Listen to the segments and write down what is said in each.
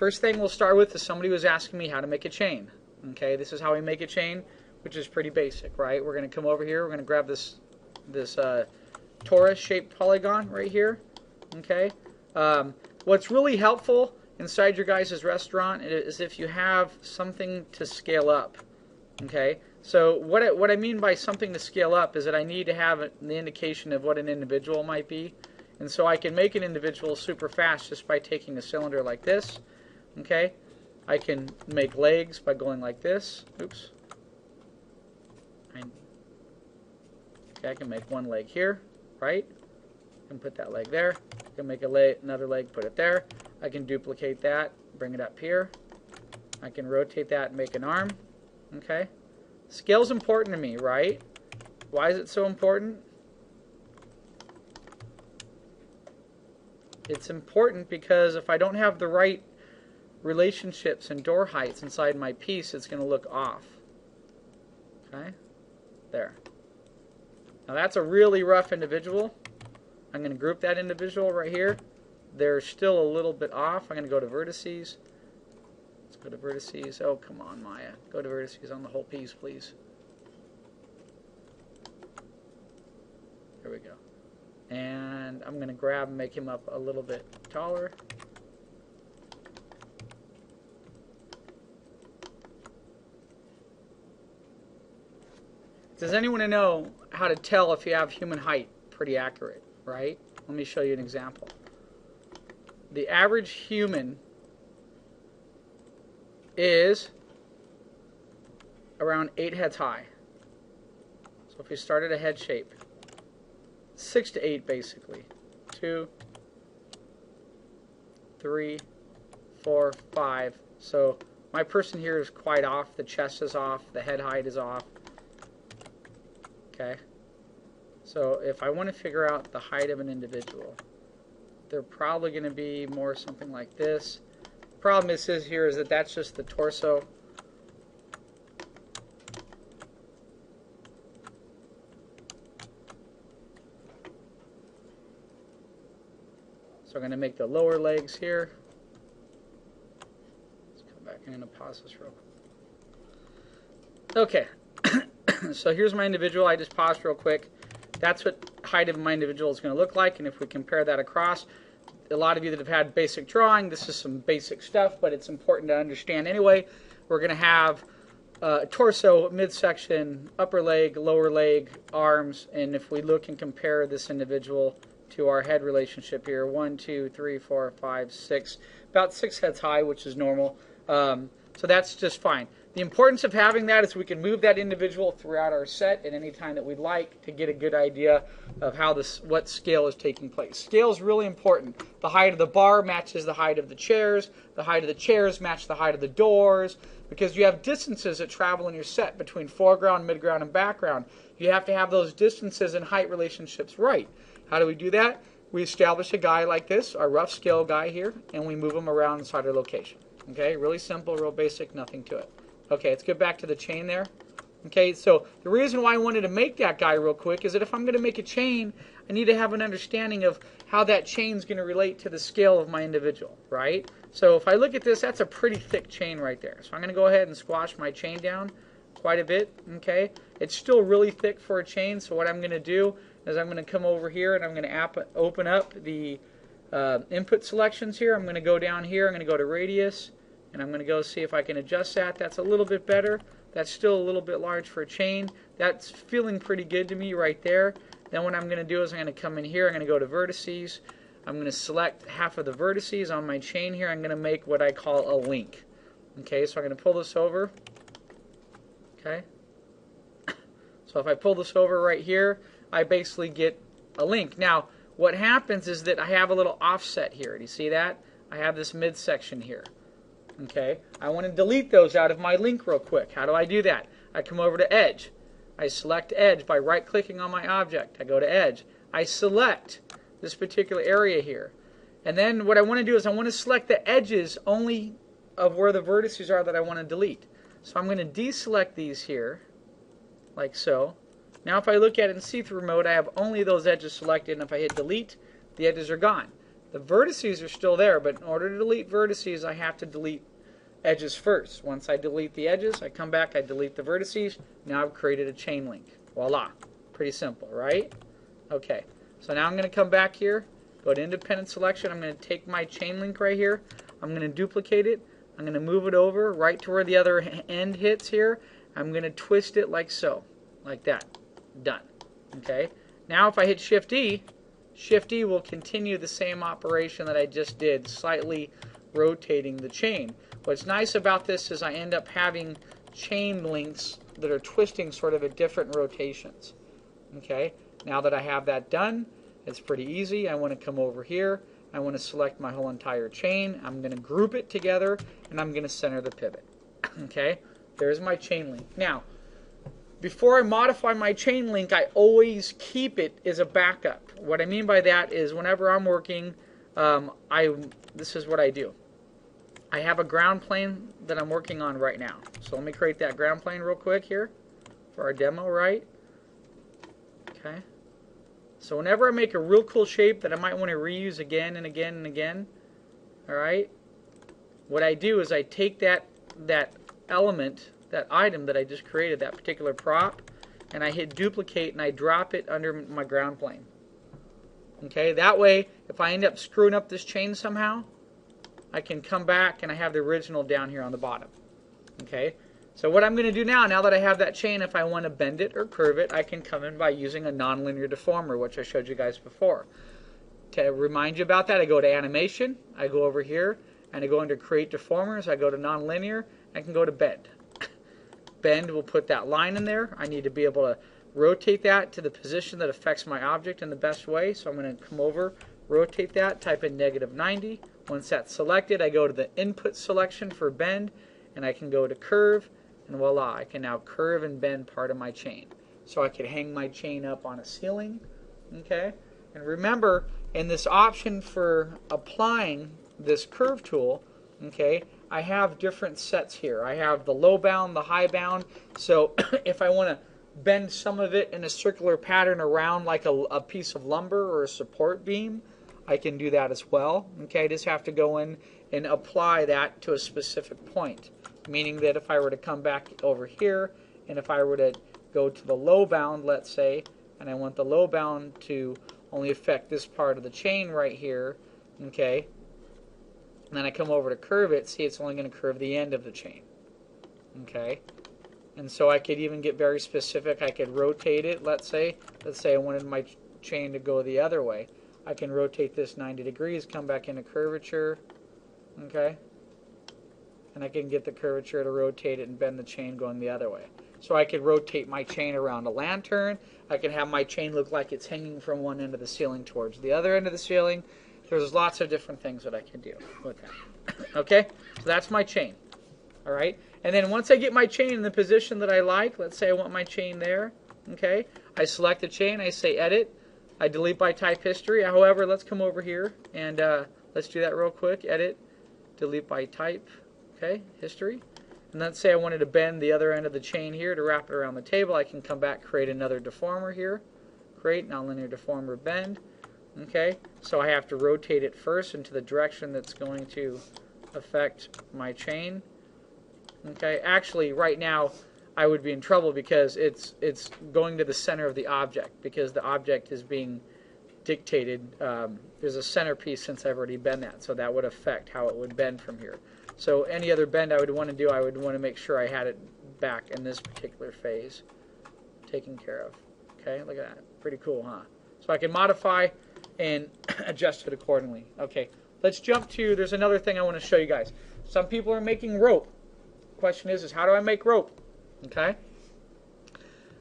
first thing we'll start with is somebody was asking me how to make a chain. Okay, this is how we make a chain, which is pretty basic, right? We're going to come over here. We're going to grab this torus-shaped polygon right here. Okay. What's really helpful inside your guys' restaurant is if you have something to scale up. Okay. So what I mean by something to scale up is that I need to have the indication of what an individual might be. And so I can make an individual super fast just by taking a cylinder like this. Okay. I can make legs by going like this. Oops. Okay, I can make one leg here, right? I can put that leg there. I can make another leg, put it there. I can duplicate that, bring it up here. I can rotate that and make an arm. Okay. Scale's important to me, right? Why is it so important? It's important because if I don't have the right relationships and door heights inside my piece, it's going to look off. Okay? There. Now that's a really rough individual. I'm going to group that individual right here. They're still a little bit off. I'm going to go to vertices. Let's go to vertices. Oh, come on, Maya. Go to vertices on the whole piece, please. There we go. And I'm going to grab and make him up a little bit taller. Does anyone know how to tell if you have human height pretty accurate, right? Let me show you an example. The average human is around 8 heads high. So if we start at a head shape, 6 to 8 basically. 2, 3, 4, 5. So my person here is quite off. The chest is off. The head height is off. Okay. So if I want to figure out the height of an individual, they're probably going to be more something like this. Problem is here is that that's just the torso. So I'm going to make the lower legs here. Let's come back. I'm going to pause this real quick. Okay. So here's my individual. I just paused real quick. That's what height of my individual is going to look like. And if we compare that across, a lot of you that have had basic drawing, this is some basic stuff, but it's important to understand anyway. We're going to have torso, midsection, upper leg, lower leg, arms, and if we look and compare this individual to our head relationship here, 1, 2, 3, 4, 5, 6, about 6 heads high, which is normal. So that's just fine. The importance of having that is we can move that individual throughout our set at any time that we'd like to get a good idea of how what scale is taking place. Scale is really important. The height of the bar matches the height of the chairs. The height of the chairs match the height of the doors, because you have distances that travel in your set between foreground, midground, and background. You have to have those distances and height relationships right. How do we do that? We establish a guy like this, our rough scale guy here, and we move him around inside our location. Okay, really simple, real basic, nothing to it. Okay, let's get back to the chain there. Okay, so the reason why I wanted to make that guy real quick is that if I'm going to make a chain, I need to have an understanding of how that chain is going to relate to the scale of my individual, right? So if I look at this, that's a pretty thick chain right there. So I'm going to go ahead and squash my chain down quite a bit, okay? It's still really thick for a chain, so what I'm going to do is I'm going to come over here and I'm going to open up the input selections here. I'm going to go down here, I'm going to go to radius, and I'm going to go see if I can adjust that. That's a little bit better. That's still a little bit large for a chain. That's feeling pretty good to me right there. Then what I'm going to do is I'm going to come in here. I'm going to go to vertices. I'm going to select half of the vertices on my chain here. I'm going to make what I call a link. Okay, so I'm going to pull this over. Okay. So if I pull this over right here, I basically get a link. Now, what happens is that I have a little offset here. Do you see that? I have this midsection here. Okay, I want to delete those out of my link real quick. How do I do that? I come over to Edge. I select Edge by right-clicking on my object. I go to Edge. I select this particular area here. And then what I want to do is I want to select the edges only of where the vertices are that I want to delete. So I'm going to deselect these here, like so. Now if I look at it in see-through mode, I have only those edges selected, and if I hit delete, the edges are gone. The vertices are still there, but in order to delete vertices, I have to delete edges first. Once I delete the edges, I come back, I delete the vertices. Now I've created a chain link. Voila. Pretty simple, right? Okay. So now I'm going to come back here, go to independent selection. I'm going to take my chain link right here. I'm going to duplicate it. I'm going to move it over right to where the other end hits here. I'm going to twist it like so, like that. Done. Okay. Now if I hit Shift E will continue the same operation that I just did, slightly rotating the chain. What's nice about this is I end up having chain links that are twisting sort of at different rotations. Okay. Now that I have that done, it's pretty easy. I want to come over here. I want to select my whole entire chain. I'm going to group it together, and I'm going to center the pivot. Okay, there's my chain link. Now, before I modify my chain link, I always keep it as a backup. What I mean by that is whenever I'm working, this is what I do. I have a ground plane that I'm working on right now. So let me create that ground plane real quick here for our demo, right? Okay. So whenever I make a real cool shape that I might want to reuse again and again and again, all right, what I do is I take that element, that item that I just created, that particular prop, and I hit duplicate and I drop it under my ground plane. Okay, that way if I end up screwing up this chain somehow, I can come back and I have the original down here on the bottom. Okay. So what I'm going to do now that I have that chain, if I want to bend it or curve it, I can come in by using a nonlinear deformer, which I showed you guys before. To remind you about that, I go to Animation, I go over here, and I go under Create Deformers, I go to Nonlinear, I can go to Bend. Bend will put that line in there. I need to be able to rotate that to the position that affects my object in the best way, so I'm going to come over, rotate that, type in -90. Once that's selected, I go to the Input selection for Bend, and I can go to Curve, and voila, I can now curve and bend part of my chain. So I could hang my chain up on a ceiling. Okay? And remember, in this option for applying this curve tool, okay, I have different sets here. I have the low bound, the high bound. So if I want to bend some of it in a circular pattern around like a piece of lumber or a support beam, I can do that as well. Okay, I just have to go in and apply that to a specific point. Meaning that if I were to come back over here, and if I were to go to the low bound, let's say, and I want the low bound to only affect this part of the chain right here, okay, and then I come over to curve it, see it's only going to curve the end of the chain, okay, and so I could even get very specific. I could rotate it, let's say I wanted my chain to go the other way. I can rotate this 90 degrees, come back into curvature, okay, and I can get the curvature to rotate it and bend the chain going the other way. So I could rotate my chain around a lantern. I can have my chain look like it's hanging from one end of the ceiling towards the other end of the ceiling. There's lots of different things that I can do with that. Okay, so that's my chain. All right, and then once I get my chain in the position that I like, let's say I want my chain there. Okay, I select the chain, I say Edit, I delete by type history. However, let's come over here and let's do that real quick. Edit, delete by type. Okay, history. And let's say I wanted to bend the other end of the chain here to wrap it around the table. I can come back, create another deformer here. Create nonlinear deformer bend. Okay, so I have to rotate it first into the direction that's going to affect my chain. Okay, actually right now I would be in trouble because it's going to the center of the object because the object is being dictated. There's a centerpiece since I've already bent that, so that would affect how it would bend from here. So any other bend I would want to do, I would want to make sure I had it back in this particular phase taken care of. Okay, look at that. Pretty cool, huh? So I can modify and adjust it accordingly. Okay, let's jump to, there's another thing I want to show you guys. Some people are making rope. The question is how do I make rope? Okay.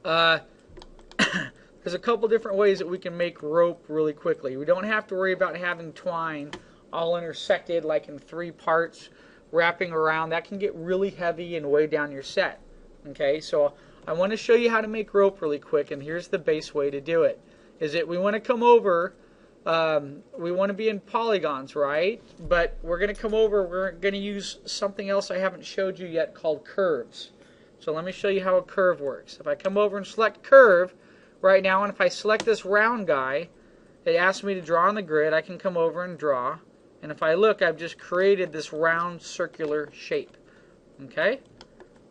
There's a couple different ways that we can make rope really quickly. We don't have to worry about having twine all intersected like in 3 parts wrapping around. That can get really heavy and weigh down your set. Okay, so I want to show you how to make rope really quick, and here's the base way to do it. Is that we want to come over, we want to be in polygons, right? But we're going to come over, we're going to use something else I haven't showed you yet called curves. So let me show you how a curve works. If I come over and select curve right now, and if I select this round guy, it asks me to draw on the grid. I can come over and draw. And if I look, I've just created this round circular shape. Okay?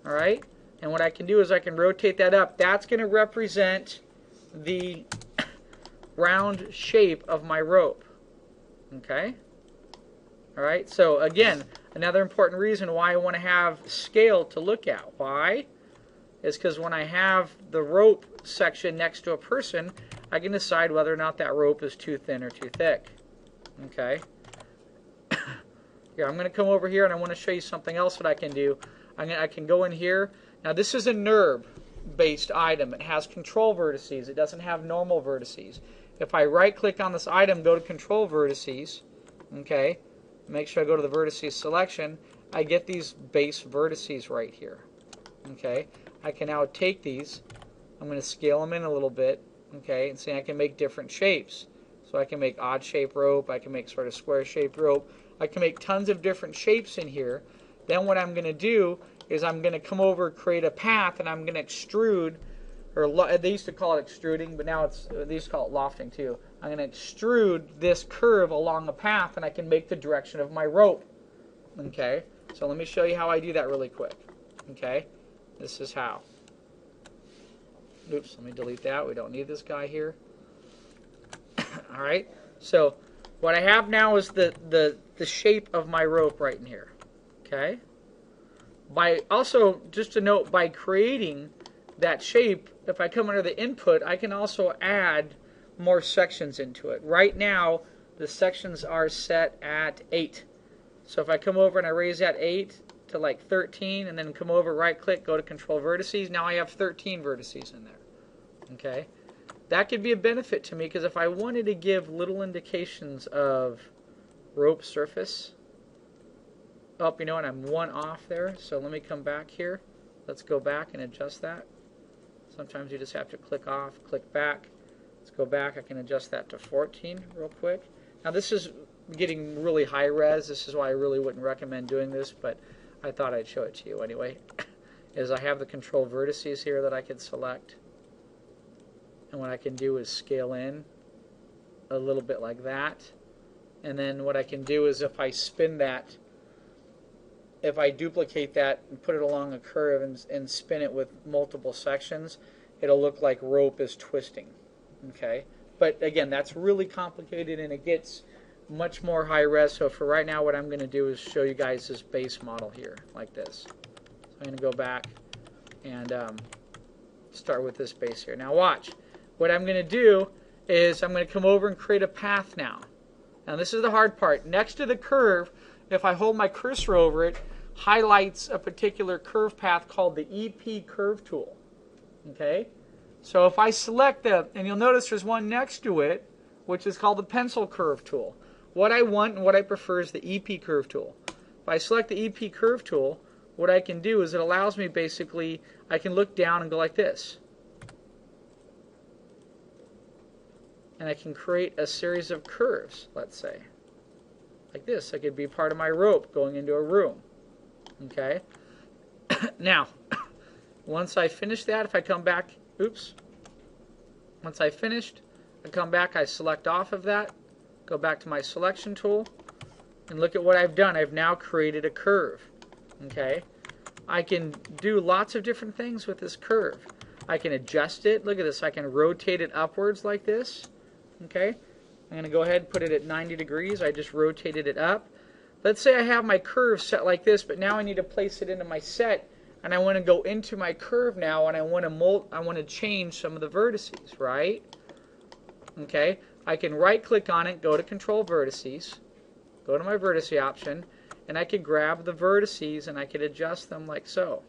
All right? And what I can do is I can rotate that up. That's going to represent the round shape of my rope. Okay? All right? So again, another important reason why I want to have scale to look at. Why? Is because when I have the rope section next to a person, I can decide whether or not that rope is too thin or too thick. Okay? Here, I'm going to come over here and I want to show you something else that I can do. I can go in here. Now this is a NURB-based item. It has control vertices. It doesn't have normal vertices. If I right-click on this item, go to control vertices, okay, make sure I go to the vertices selection, I get these base vertices right here. Okay, I can now take these. I'm going to scale them in a little bit. Okay, and see I can make different shapes. So I can make odd shape rope. I can make sort of square shaped rope. I can make tons of different shapes in here. Then what I'm going to do is I'm going to come over, create a path, and I'm going to extrude, or they used to call it extruding, but now they used to call it lofting too. I'm going to extrude this curve along a path, and I can make the direction of my rope. Okay, so let me show you how I do that really quick. Okay, this is how. Oops, let me delete that. We don't need this guy here. All right, so what I have now is the shape of my rope right in here. Okay. By also, just to note, by creating that shape, if I come under the input, I can also add more sections into it. Right now, the sections are set at 8. So if I come over and I raise that 8 to like 13, and then come over, right-click, go to Control Vertices, now I have 13 vertices in there. Okay, that could be a benefit to me because if I wanted to give little indications of rope surface, oh, you know what, I'm one off there, so let me come back here. Let's go back and adjust that. Sometimes you just have to click off, click back. Let's go back. I can adjust that to 14 real quick. Now this is getting really high res. This is why I really wouldn't recommend doing this, but I thought I'd show it to you anyway. Is I have the control vertices here that I can select. And what I can do is scale in a little bit like that. And then what I can do is if I spin that, if I duplicate that and put it along a curve and spin it with multiple sections, it'll look like rope is twisting. Okay? But again, that's really complicated and it gets much more high res. So for right now, what I'm going to do is show you guys this base model here, like this. So I'm going to go back and start with this base here. Now watch. What I'm going to do is I'm going to come over and create a path now. Now this is the hard part. Next to the curve, if I hold my cursor over it, highlights a particular curve path called the EP curve tool. Okay? So if I select that, and you'll notice there's one next to it, which is called the pencil curve tool. What I want and what I prefer is the EP curve tool. If I select the EP curve tool, what I can do is it allows me basically, I can look down and go like this. And I can create a series of curves, let's say. Like this. I could be part of my rope going into a room. Okay? Now, once I finish that, if I come back, oops. Once I finished, I come back, I select off of that, go back to my selection tool, and look at what I've done. I've now created a curve. Okay? I can do lots of different things with this curve. I can adjust it. Look at this. I can rotate it upwards like this. Okay? I'm going to go ahead and put it at 90 degrees. I just rotated it up. Let's say I have my curve set like this, but now I need to place it into my set, and I want to go into my curve now, and I want to change some of the vertices, right? Okay? I can right-click on it, go to Control Vertices, go to my vertice option, and I can grab the vertices and I can adjust them like so.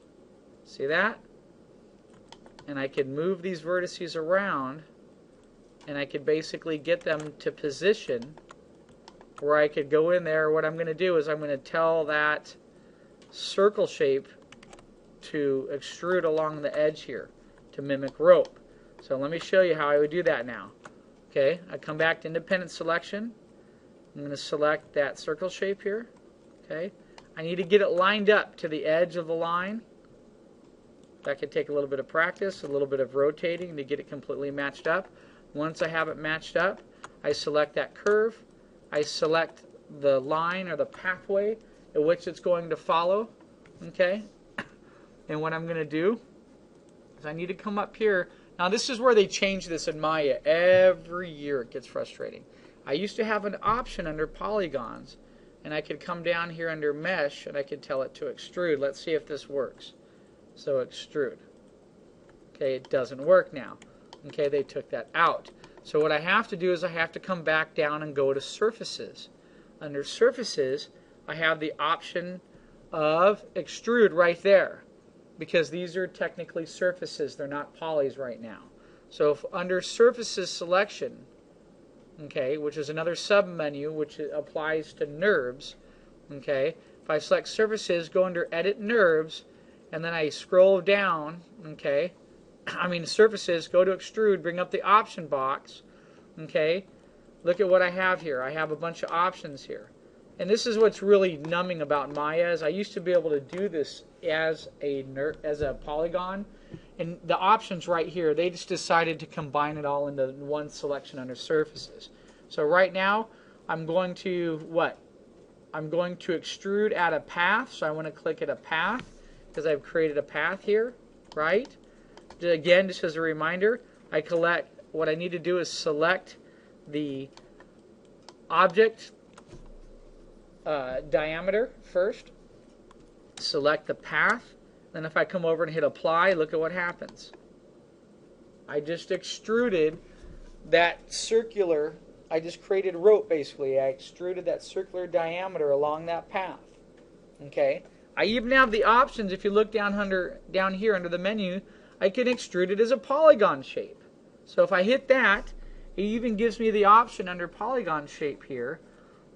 See that? And I can move these vertices around, and I could basically get them to position where I could go in there. What I'm going to do is I'm going to tell that circle shape to extrude along the edge here to mimic rope. So let me show you how I would do that now. Okay, I come back to independent selection. I'm going to select that circle shape here. Okay, I need to get it lined up to the edge of the line. That could take a little bit of practice, a little bit of rotating to get it completely matched up. Once I have it matched up, I select that curve, I select the line or the pathway in which it's going to follow, okay? And what I'm going to do is I need to come up here. Now this is where they change this in Maya. Every year it gets frustrating. I used to have an option under polygons, and I could come down here under mesh and I could tell it to extrude. Let's see if this works. So extrude. Okay, it doesn't work now. Okay, they took that out. So what I have to do is I have to come back down and go to surfaces. Under surfaces, I have the option of extrude right there, because these are technically surfaces. They're not polys right now. So if under surfaces selection, okay, which is another sub-menu which applies to NURBS, okay, if I select surfaces, go under edit NURBS, and then I scroll down, okay, surfaces, go to extrude, bring up the option box, okay, look at what I have here. I have a bunch of options here. And this is what's really numbing about Maya, is I used to be able to do this as a polygon, and the options right here, they just decided to combine it all into one selection under surfaces. So right now, I'm going to what? I'm going to extrude at a path, so I want to click at a path, because I've created a path here, right? Again, just as a reminder, what I need to do is select the object diameter first, select the path, then if I come over and hit apply, look at what happens. I just extruded that circular, I just created rope basically. I extruded that circular diameter along that path. Okay. I even have the options, if you look down here under the menu, I can extrude it as a polygon shape. So if I hit that, it even gives me the option under polygon shape here,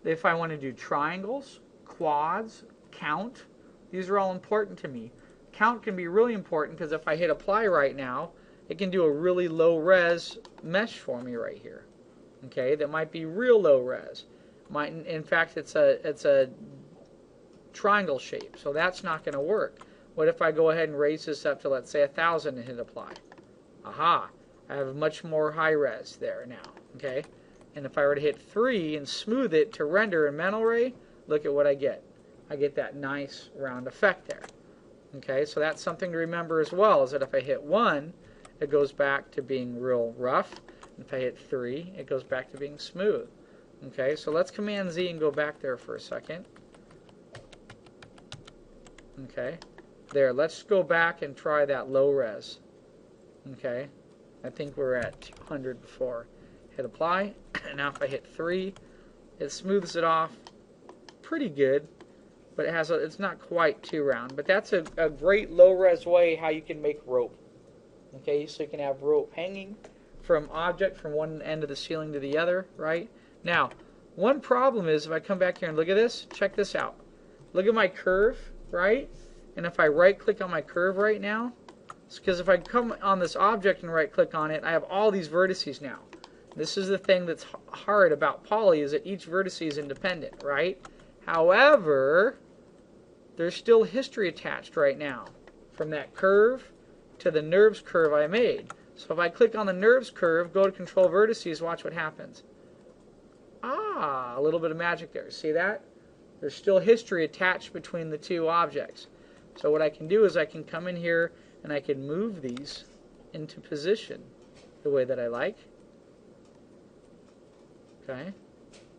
if I want to do triangles, quads, count. These are all important to me. Count can be really important because if I hit apply right now, it can do a really low res mesh for me right here. Okay, that might be real low res. In fact, it's a triangle shape, so that's not going to work. What if I go ahead and raise this up to, let's say, 1000 and hit apply? Aha, I have much more high res there now. Okay, and if I were to hit 3 and smooth it to render in mental ray, look at what I get. I get that nice round effect there. Okay, so that's something to remember as well, is that if I hit 1, it goes back to being real rough. If I hit 3, it goes back to being smooth. Okay, so let's Command Z and go back there for a second. Okay, there, let's go back and try that low res. Okay, I think we're at 200 before. Hit apply, and now if I hit 3, it smooths it off pretty good, but it's not quite too round. But that's a great low-res way how you can make rope. Okay, so you can have rope hanging from object from one end of the ceiling to the other, right? Now, one problem is if I come back here and look at this, check this out. Look at my curve, right? And if I right-click on my curve right now, it's because if I come on this object and right-click on it, I have all these vertices now. This is the thing that's hard about poly, is that each vertex is independent, right? However, there's still history attached right now from that curve to the NURBS curve I made. So if I click on the NURBS curve, go to Control Vertices, watch what happens. Ah, a little bit of magic there. See that? There's still history attached between the two objects. So what I can do is I can come in here and I can move these into position the way that I like. Okay?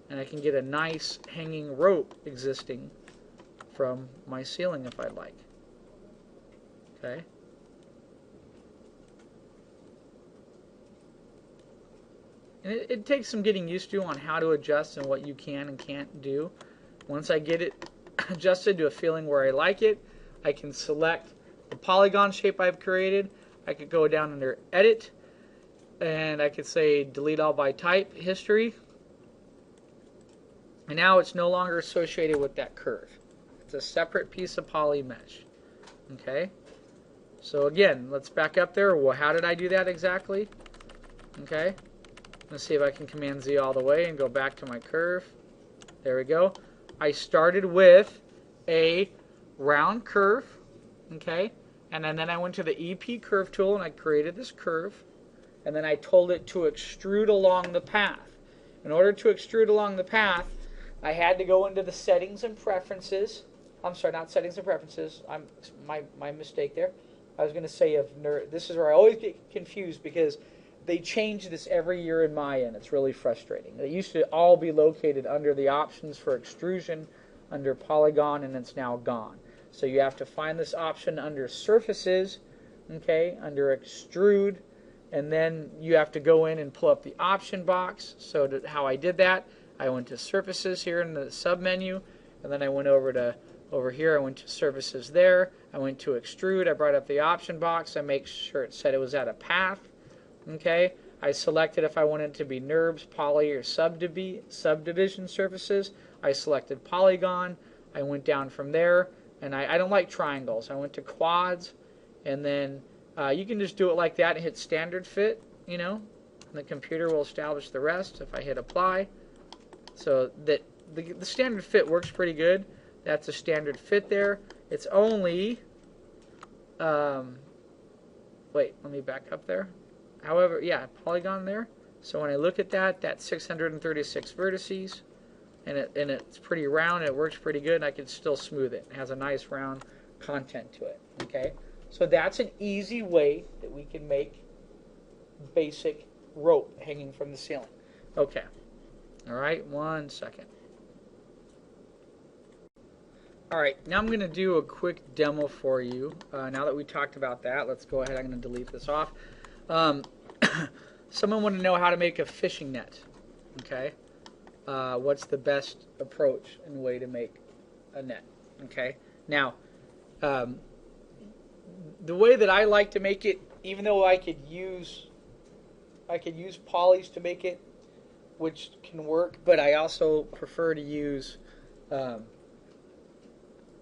And I can get a nice hanging rope existing from my ceiling if I'd like. Okay? And it takes some getting used to on how to adjust and what you can and can't do. Once I get it adjusted to a feeling where I like it, I can select the polygon shape I've created. I could go down under Edit, and I could say Delete All by Type History. And now it's no longer associated with that curve. It's a separate piece of poly mesh. Okay? So again, let's back up there. Well, how did I do that exactly? Okay? Let's see if I can Command Z all the way and go back to my curve. There we go. I started with a round curve. Okay? And then I went to the EP curve tool and I created this curve. And then I told it to extrude along the path. in order to extrude along the path, I had to go into the settings and preferences. I'm sorry, not settings and preferences. My mistake there. I was going to say this is where I always get confused because they change this every year in Maya, and it's really frustrating. It used to all be located under the options for extrusion, under polygon, and it's now gone. So you have to find this option under surfaces, okay, under extrude, and then you have to go in and pull up the option box. So how I did that, I went to surfaces here in the sub menu, and then I went over here, I went to surfaces there, I went to extrude, I brought up the option box, I make sure it said it was at a path, okay, I selected if I wanted it to be NURBS, poly, or subdivision surfaces, I selected polygon, I went down from there, and I don't like triangles, I went to quads, and then you can just do it like that and hit standard fit, you know, and the computer will establish the rest if I hit apply. So that the standard fit works pretty good. That's a standard fit there. It's only, wait, let me back up there. However, yeah, polygon there. So when I look at that, that's 636 vertices, and it's pretty round, and it works pretty good, and I can still smooth it. It has a nice round content to it, okay? So that's an easy way that we can make basic rope hanging from the ceiling. Okay. All right, 1 second. All right, now I'm going to do a quick demo for you. Now that we talked about that, let's go ahead. I'm going to delete this off. Someone wanted to know how to make a fishing net. Okay. What's the best approach and way to make a net? Okay. Now, the way that I like to make it, even though I could use polys to make it, which can work, but I also prefer to use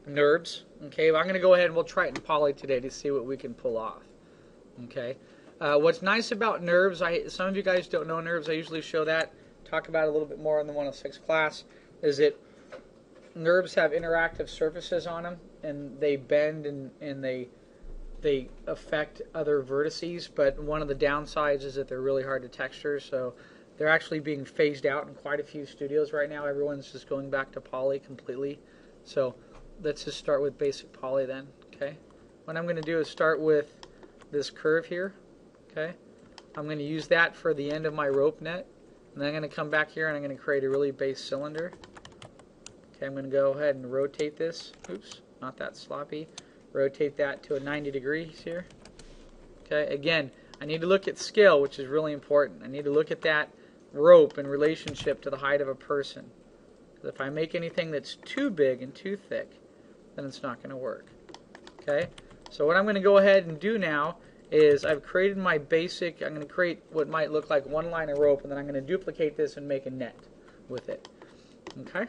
NURBS. Okay, well, I'm going to go ahead and we'll try it in poly today to see what we can pull off. Okay, what's nice about NURBS, some of you guys don't know NURBS, I usually show that, talk about it a little bit more in the 106 class, is that NURBS have interactive surfaces on them, and they bend and they affect other vertices, but one of the downsides is that they're really hard to texture, so they're actually being phased out in quite a few studios right now. Everyone's just going back to poly completely. So let's just start with basic poly then, okay? What I'm going to do is start with this curve here, okay? I'm going to use that for the end of my rope net, and then I'm going to come back here and I'm going to create a really base cylinder. Okay, I'm going to go ahead and rotate this. Oops, not that sloppy. Rotate that to a 90 degrees here. Okay, again, I need to look at scale, which is really important. I need to look at that rope in relationship to the height of a person. Because if I make anything that's too big and too thick, then it's not going to work. Okay, so what I'm going to go ahead and do now is I've created my basic, I'm going to create what might look like one line of rope, and then I'm going to duplicate this and make a net with it. Okay,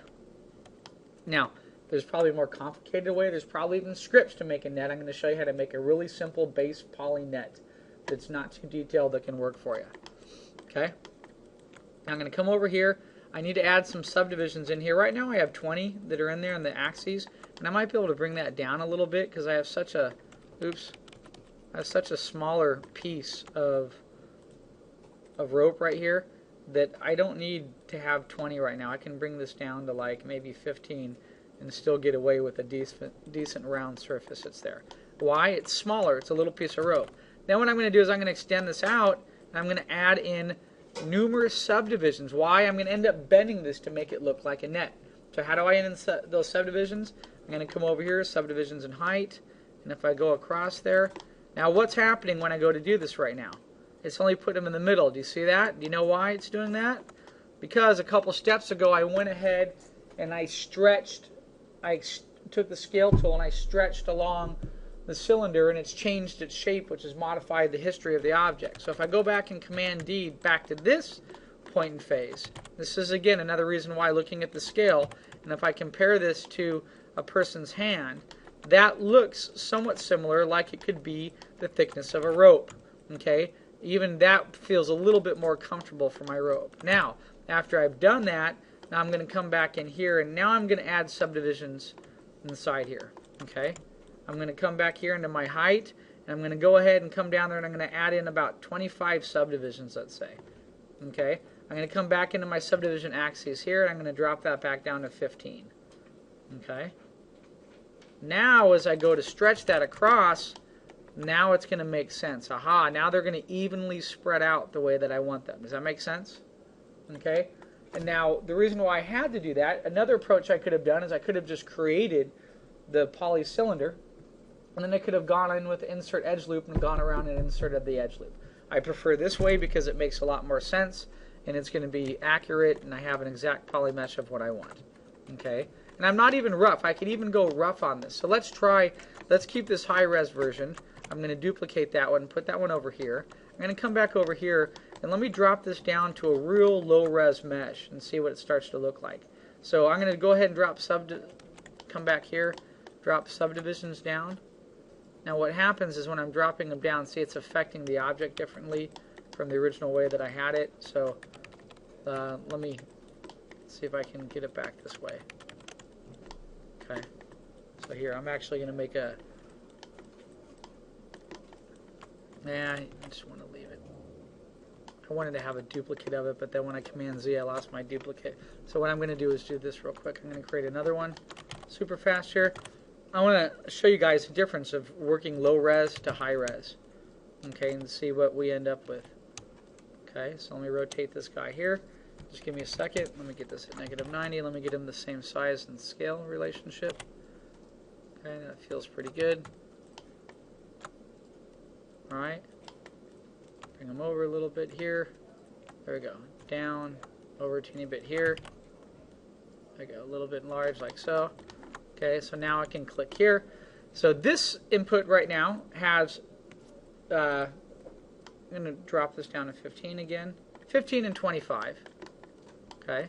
now there's probably a more complicated way. There's probably even scripts to make a net. I'm going to show you how to make a really simple base poly net that's not too detailed that can work for you. Okay, I'm going to come over here. I need to add some subdivisions in here. Right now I have 20 that are in there on the axes, and I might be able to bring that down a little bit because I have such a, I have such a smaller piece of rope right here that I don't need to have 20 right now. I can bring this down to like maybe 15 and still get away with a decent round surface that's there. Why? It's smaller. It's a little piece of rope. Then what I'm going to do is I'm going to extend this out, and I'm going to add in numerous subdivisions. Why? I'm going to end up bending this to make it look like a net. So how do I end in those subdivisions? I'm going to come over here, subdivisions in height, and if I go across there, now what's happening when I go to do this right now? It's only putting them in the middle. Do you see that? Do you know why it's doing that? Because a couple steps ago I went ahead and I stretched, I took the scale tool and I stretched along the cylinder, and it's changed its shape, which has modified the history of the object. So if I go back and Command D back to this point in phase, this is again another reason why looking at the scale, and if I compare this to a person's hand, that looks somewhat similar, like it could be the thickness of a rope. Okay, even that feels a little bit more comfortable for my rope. Now, after I've done that, now I'm going to come back in here, and now I'm going to add subdivisions inside here. Okay, I'm going to come back here into my height, and I'm going to go ahead and come down there, and I'm going to add in about 25 subdivisions, let's say. Okay, I'm going to come back into my subdivision axes here, and I'm going to drop that back down to 15. Okay. Now as I go to stretch that across, now it's going to make sense. Aha, now they're going to evenly spread out the way that I want them. Does that make sense? Okay. And now the reason why I had to do that, another approach I could have done is I could have just created the poly cylinder, and then I could have gone in with insert edge loop and gone around and inserted the edge loop. I prefer this way because it makes a lot more sense, and it's going to be accurate, and I have an exact poly mesh of what I want. Okay. And I'm not even rough. I could even go rough on this. So let's keep this high res version. I'm going to duplicate that one, put that one over here. I'm going to come back over here, and let me drop this down to a real low res mesh and see what it starts to look like. So I'm going to go ahead and come back here, drop subdivisions down. Now what happens is when I'm dropping them down, see, it's affecting the object differently from the original way that I had it. So let me see if I can get it back this way. Okay, so here I'm actually going to make a, I just want to leave it. I wanted to have a duplicate of it, but then when I Command Z, I lost my duplicate. So what I'm going to do is do this real quick. I'm going to create another one super fast here. I want to show you guys the difference of working low res to high res. Okay, and see what we end up with. Okay, so let me rotate this guy here. Just give me a second. Let me get this at -90. Let me get him the same size and scale relationship. Okay, that feels pretty good. Alright. Bring him over a little bit here. There we go. Down, over a teeny bit here. There we go. A little bit large like so. Okay, so now I can click here. So this input right now has, I'm going to drop this down to 15 again. 15 and 25. Okay.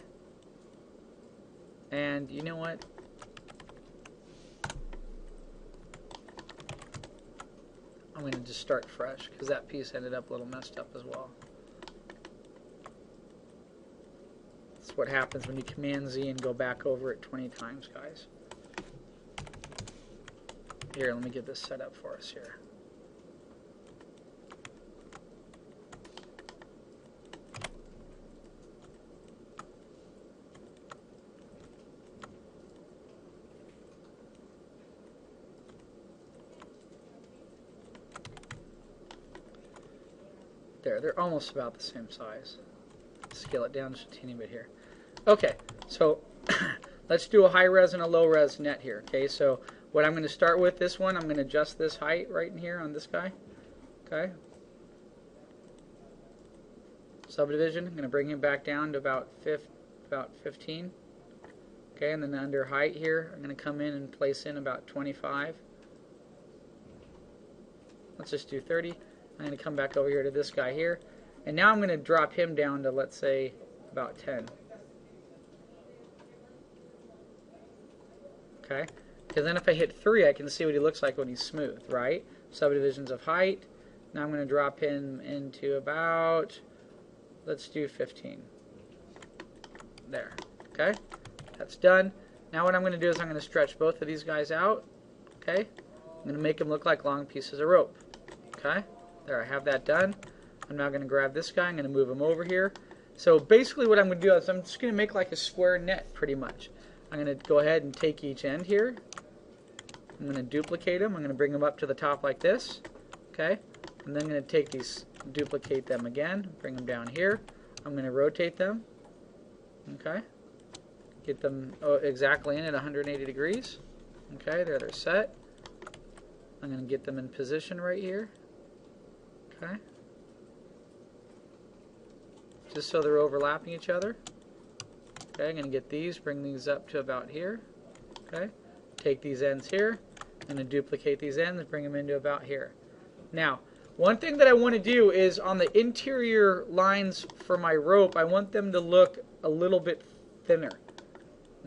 And you know what? I'm going to just start fresh because that piece ended up a little messed up as well. That's what happens when you Command Z and go back over it 20 times, guys. Here, let me get this set up for us here. There, they're almost about the same size. Scale it down just a teeny bit here. Okay, so let's do a high res and a low res net here. Okay, so what I'm going to start with this one, I'm going to adjust this height right in here on this guy. Okay. Subdivision, I'm going to bring him back down to about 15. Okay, and then under height here, I'm going to come in and place in about 25. Let's just do 30. I'm going to come back over here to this guy here. And now I'm going to drop him down to, let's say, about 10. Okay? Because then if I hit 3, I can see what he looks like when he's smooth, right? Subdivisions of height. Now I'm going to drop him into about, let's do 15. There. Okay? That's done. Now what I'm going to do is I'm going to stretch both of these guys out. Okay? I'm going to make them look like long pieces of rope. Okay? There, I have that done. I'm now going to grab this guy. I'm going to move him over here. So basically what I'm going to do is I'm just going to make like a square net pretty much. I'm going to go ahead and take each end here. I'm going to duplicate them. I'm going to bring them up to the top like this. Okay? And then I'm going to take these, duplicate them again, bring them down here. I'm going to rotate them. Okay? Get them exactly in at 180 degrees. Okay, there they're set. I'm going to get them in position right here. Okay. Just so they're overlapping each other. Okay, I'm going to get these, bring these up to about here. Okay. Take these ends here. I'm going to duplicate these ends, bring them into about here. Now, one thing that I want to do is on the interior lines for my rope, I want them to look a little bit thinner.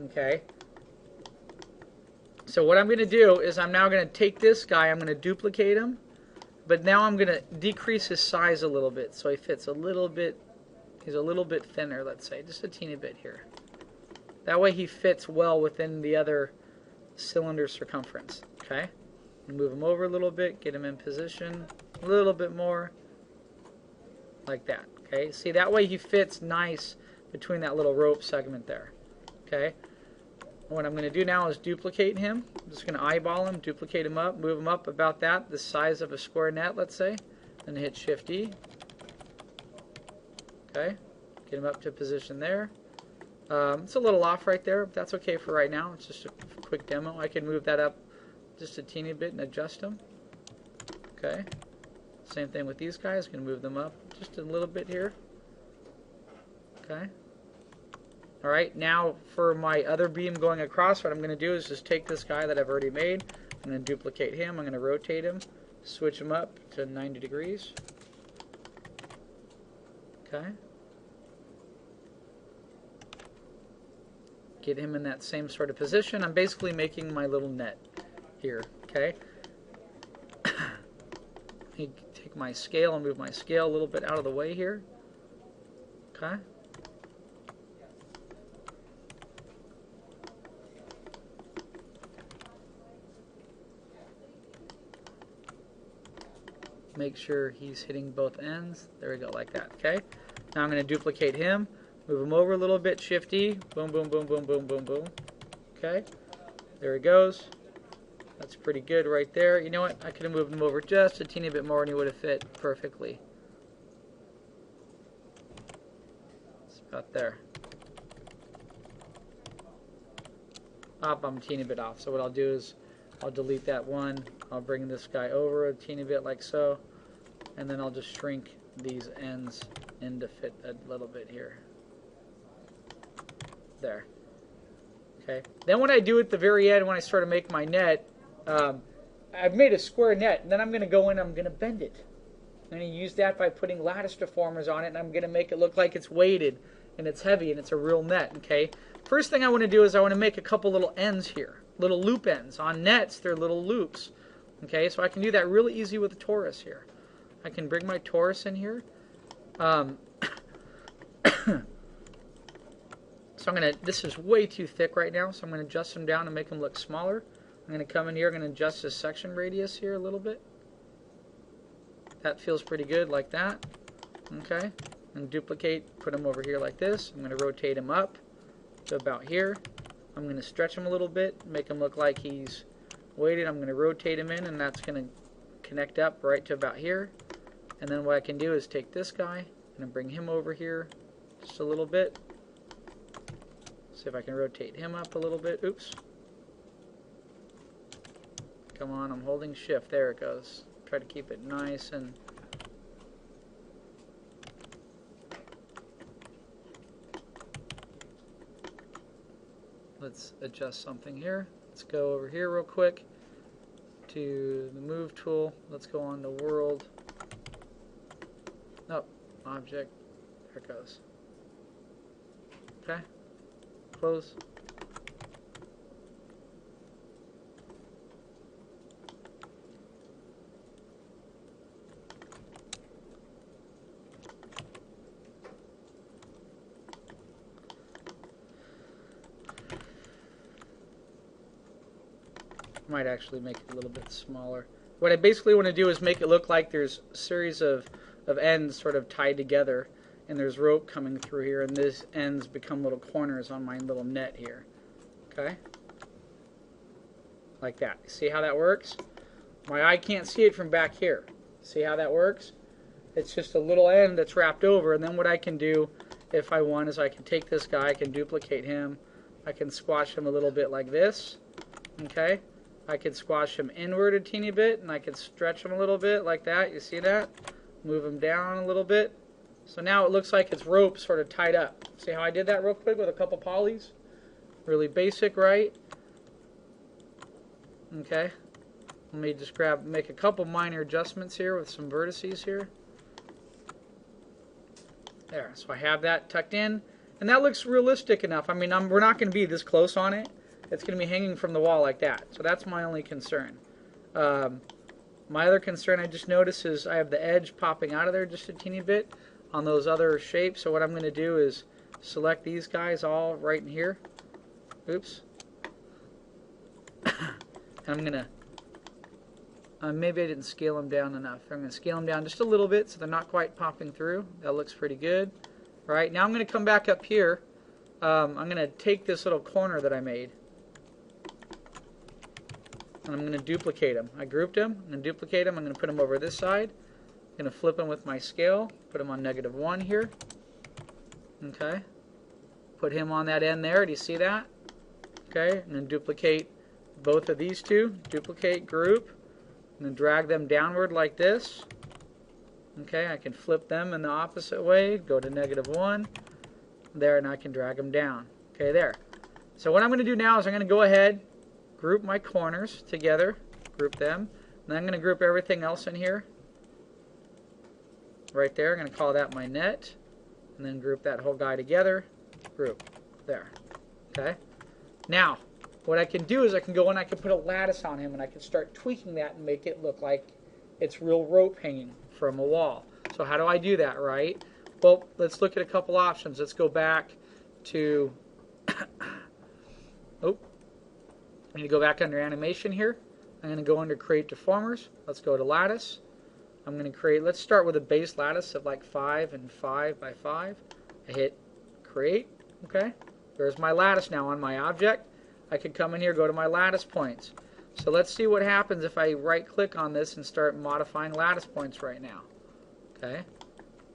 Okay. So what I'm going to do is I'm now going to take this guy, I'm going to duplicate him, but now I'm going to decrease his size a little bit so he fits a little bit, he's a little bit thinner, let's say, just a teeny bit here. That way he fits well within the other cylinder circumference. Okay? Move him over a little bit, get him in position a little bit more, like that. Okay, see, that way he fits nice between that little rope segment there. Okay, what I'm going to do now is duplicate him. I'm just going to eyeball him, duplicate him up, move him up about that, the size of a square net, let's say. Then hit Shift E. Okay, get him up to position there. It's a little off right there, but that's okay for right now. It's just a quick demo. I can move that up just a teeny bit and adjust them. Okay, same thing with these guys. Going to move them up just a little bit here. Okay. All right, now for my other beam going across, what I'm going to do is just take this guy that I've already made. I'm going to duplicate him. I'm going to rotate him, switch him up to 90 degrees. Okay. Get him in that same sort of position. I'm basically making my little net here. Okay. Let me take my scale and move my scale a little bit out of the way here. Okay. Make sure he's hitting both ends. There we go, like that. Okay. Now I'm going to duplicate him, move him over a little bit, Shift E, boom, boom, boom, boom, boom, boom, boom. Okay. There he goes. That's pretty good right there. You know what? I could have moved him over just a teeny bit more and he would have fit perfectly. It's about there. I'm a teeny bit off. So what I'll do is I'll delete that one. I'll bring this guy over a teeny bit like so. And then I'll just shrink these ends in to fit a little bit here. There. Okay. Then what I do at the very end when I start to make my net, I've made a square net, and then I'm going to go in and I'm going to bend it. I'm going to use that by putting lattice deformers on it, and I'm going to make it look like it's weighted and it's heavy and it's a real net. Okay. First thing I want to do is I want to make a couple little ends here, little loop ends. On nets, they're little loops. Okay, so I can do that really easy with the torus here. I can bring my torus in here. So I'm going to, this is way too thick right now, so I'm going to adjust them down and make them look smaller. I'm going to come in here, I'm going to adjust the section radius here a little bit. That feels pretty good, like that. Okay, and duplicate, put them over here like this. I'm going to rotate him up to about here. I'm going to stretch him a little bit, make him look like he's weighted. I'm going to rotate him in, and that's going to connect up right to about here. And then what I can do is take this guy and bring him over here just a little bit. See if I can rotate him up a little bit. Oops. Come on, I'm holding shift. There it goes. Try to keep it nice and let's adjust something here. Let's go over here real quick to the move tool. Let's go on to world. Oh, object. There it goes. Okay. Close. Might actually make it a little bit smaller. What I basically want to do is make it look like there's a series of ends sort of tied together, and there's rope coming through here, and these ends become little corners on my little net here. Okay? Like that. See how that works? My eye can't see it from back here. See how that works? It's just a little end that's wrapped over, and then what I can do if I want is I can take this guy, I can duplicate him, I can squash him a little bit like this. Okay? I could squash him inward a teeny bit, and I could stretch him a little bit like that. You see that? Move him down a little bit. So now it looks like it's rope sort of tied up. See how I did that real quick with a couple polys? Really basic, right? Okay. Let me just make a couple minor adjustments here with some vertices here. There. So I have that tucked in, and that looks realistic enough. I mean, we're not going to be this close on it. It's going to be hanging from the wall like that. So that's my only concern. My other concern I just noticed is I have the edge popping out of there just a teeny bit on those other shapes. So what I'm going to do is select these guys all right in here. Oops. And I'm going to Maybe I didn't scale them down enough. I'm going to scale them down just a little bit so they're not quite popping through. That looks pretty good. All right, now I'm going to come back up here. I'm going to take this little corner that I made, and I'm going to duplicate them. I grouped them. I'm going to duplicate them. I'm going to put them over this side. I'm going to flip them with my scale. Put them on -1 here. Okay. Put him on that end there. Do you see that? Okay. I'm going to duplicate both of these two. Duplicate, group. I'm going to drag them downward like this. Okay. I can flip them in the opposite way. Go to -1. There, and I can drag them down. Okay, there. So what I'm going to do now is I'm going to go ahead, group my corners together, group them, and I'm going to group everything else in here. Right there, I'm going to call that my net, and then group that whole guy together, group, there. Okay. Now, what I can do is I can go and I can put a lattice on him, and I can start tweaking that and make it look like it's real rope hanging from a wall. So how do I do that, right? Well, let's look at a couple options. Let's go back to, I need to go back under animation here. I'm going to go under create deformers. Let's go to lattice. I'm going to create, let's start with a base lattice of like 5 and 5 by 5. I hit create. Okay. There's my lattice now on my object. I could come in here, go to my lattice points. So let's see what happens if I right click on this and start modifying lattice points right now. Okay.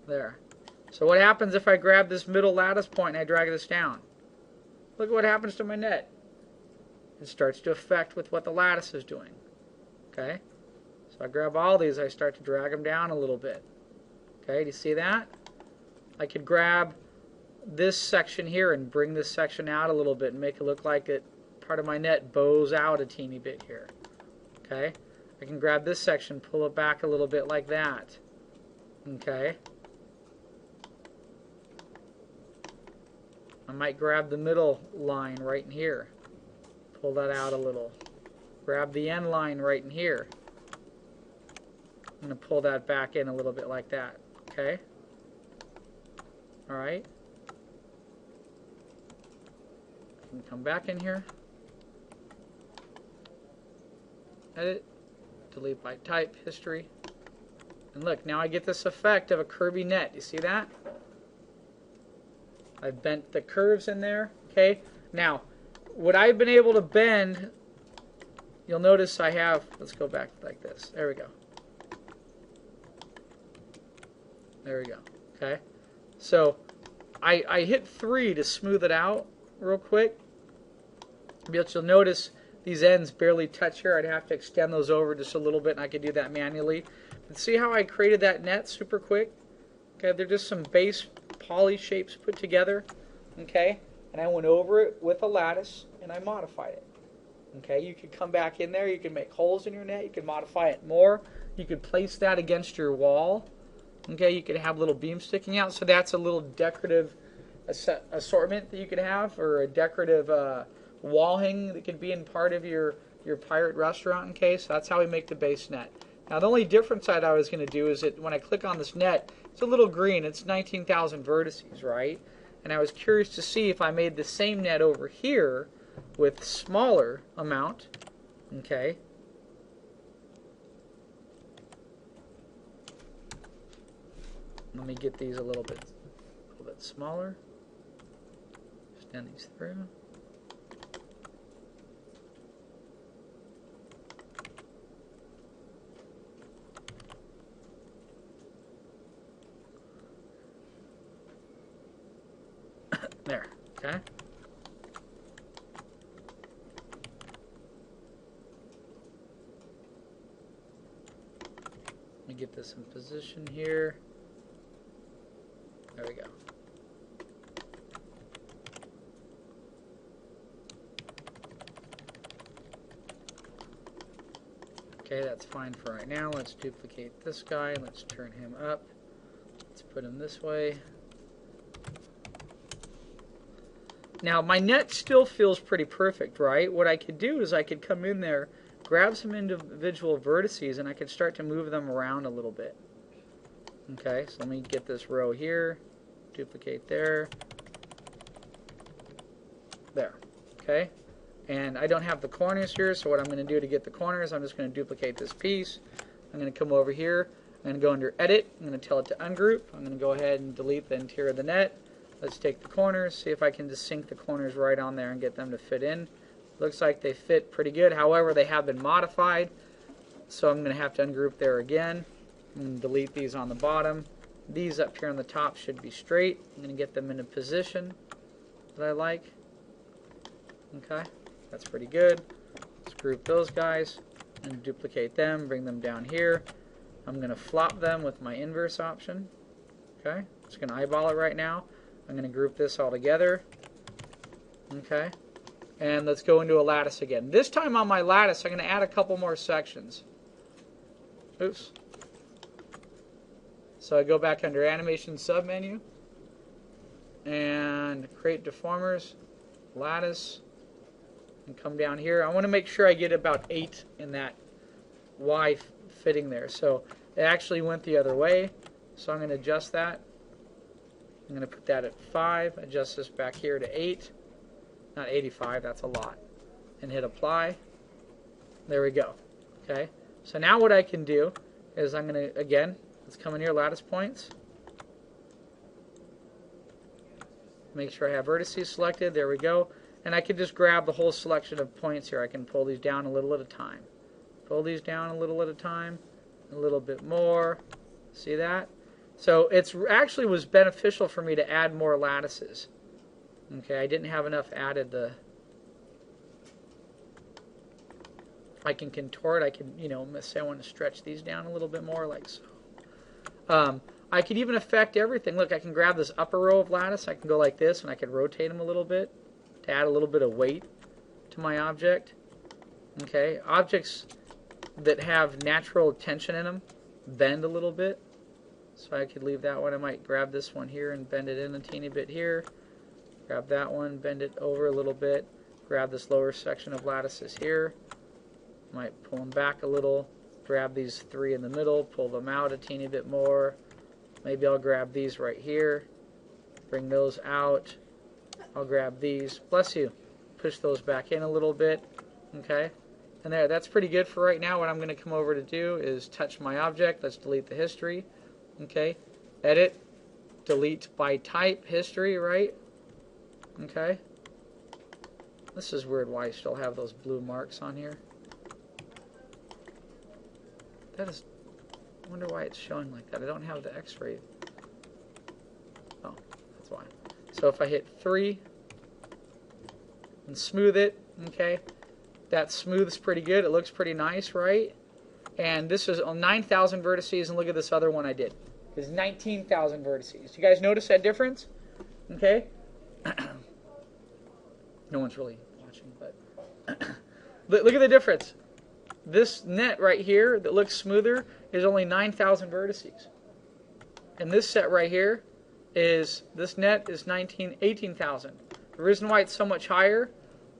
There. So what happens if I grab this middle lattice point and I drag this down? Look at what happens to my net. It starts to affect with what the lattice is doing. Okay? So I grab all these, I start to drag them down a little bit. Okay, do you see that? I could grab this section here and bring this section out a little bit and make it look like it, part of my net bows out a teeny bit here. Okay? I can grab this section, pull it back a little bit like that. Okay? I might grab the middle line right in here. Pull that out a little. Grab the end line right in here. I'm going to pull that back in a little bit like that. Okay? Alright. I can come back in here. Edit. Delete by type. History. And look, now I get this effect of a curvy net. You see that? I've bent the curves in there. Okay. Now, what I've been able to bend, you'll notice I have, let's go back like this. There we go. There we go. Okay. So, I hit 3 to smooth it out real quick. But you'll notice these ends barely touch here. I'd have to extend those over just a little bit, and I could do that manually. But see how I created that net super quick? Okay, they're just some base poly shapes put together, okay, and I went over it with a lattice and I modified it. Okay, you could come back in there, you can make holes in your net, you can modify it more, you could place that against your wall. Okay, you could have little beams sticking out, so that's a little decorative assortment that you could have, or a decorative wall hanging that could be in part of your pirate restaurant. Okay, so that's how we make the base net. Now the only difference that I was going to do is that when I click on this net, it's a little green. It's 19,000 vertices, right? And I was curious to see if I made the same net over here with smaller amount. Okay. Let me get these a little bit smaller. Extend these through. There, okay. Let me get this in position here. There we go. Okay, that's fine for right now. Let's duplicate this guy. Let's turn him up. Let's put him this way. Now, my net still feels pretty perfect, right? What I could do is I could come in there, grab some individual vertices, and I could start to move them around a little bit. Okay, so let me get this row here, duplicate there, there. Okay, And I don't have the corners here, so what I'm going to do to get the corners, I'm just going to duplicate this piece. I'm going to come over here. I'm going to go under Edit. I'm going to tell it to ungroup. I'm going to go ahead and delete the interior of the net. Let's take the corners, see if I can just sink the corners right on there and get them to fit in. Looks like they fit pretty good. However, they have been modified, so I'm going to have to ungroup there again. I'm going to delete these on the bottom. These up here on the top should be straight. I'm going to get them in a position that I like. Okay, that's pretty good. Let's group those guys and duplicate them, bring them down here. I'm going to flop them with my inverse option. Okay, just going to eyeball it right now. I'm going to group this all together. Okay, and let's go into a lattice again. This time on my lattice, I'm going to add a couple more sections. Oops. So I go back under Animation submenu and create deformers, lattice, and come down here. I want to make sure I get about 8 in that Y fitting there. So it actually went the other way. So I'm going to adjust that. I'm going to put that at 5, adjust this back here to 8. Not 85, that's a lot. And hit apply. There we go. Okay. So now what I can do is I'm going to, again, let's come in here, lattice points. Make sure I have vertices selected. There we go. And I can just grab the whole selection of points here. I can pull these down a little at a time. Pull these down a little at a time. A little bit more. See that? So it actually was beneficial for me to add more lattices. Okay, I didn't have enough added. I can contort. I can, say I want to stretch these down a little bit more, like so. I could even affect everything. Look, I can grab this upper row of lattice. I can go like this, and I could rotate them a little bit to add a little bit of weight to my object. Okay, objects that have natural tension in them bend a little bit. So I could leave that one. I might grab this one here and bend it in a teeny bit here. Grab that one, bend it over a little bit. Grab this lower section of lattices here. Might pull them back a little. Grab these 3 in the middle, pull them out a teeny bit more. Maybe I'll grab these right here. Bring those out. I'll grab these. Bless you. Push those back in a little bit. Okay. And there, that's pretty good for right now. What I'm going to come over to do is touch my object. Let's delete the history. Okay. Edit. Delete by type history, right? Okay. This is weird why I still have those blue marks on here. That is, I wonder why it's showing like that. I don't have the X-ray. Oh, that's why. So if I hit 3 and smooth it, okay, that smooths pretty good. It looks pretty nice, right? And this is on 9,000 vertices, and look at this other one I did. It's 19,000 vertices. You guys notice that difference? Okay. No one's really watching, but look at the difference. This net right here that looks smoother is only 9,000 vertices. And this set right here is, this net is 18,000. The reason why it's so much higher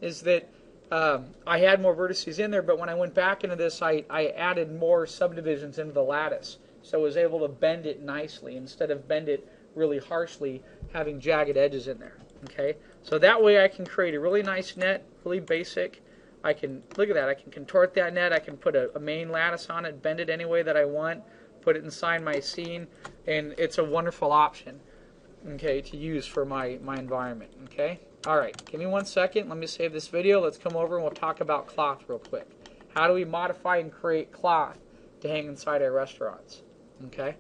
is that I had more vertices in there, but when I went back into this, I added more subdivisions into the lattice. So I was able to bend it nicely instead of bend it really harshly, having jagged edges in there. Okay, so that way I can create a really nice net, really basic. I can, look at that, I can contort that net, I can put a main lattice on it, bend it any way that I want, put it inside my scene, and it's a wonderful option, okay, to use for my environment, okay? Alright, give me 1 second, let me save this video, let's come over and we'll talk about cloth real quick. How do we modify and create cloth to hang inside our restaurants, okay?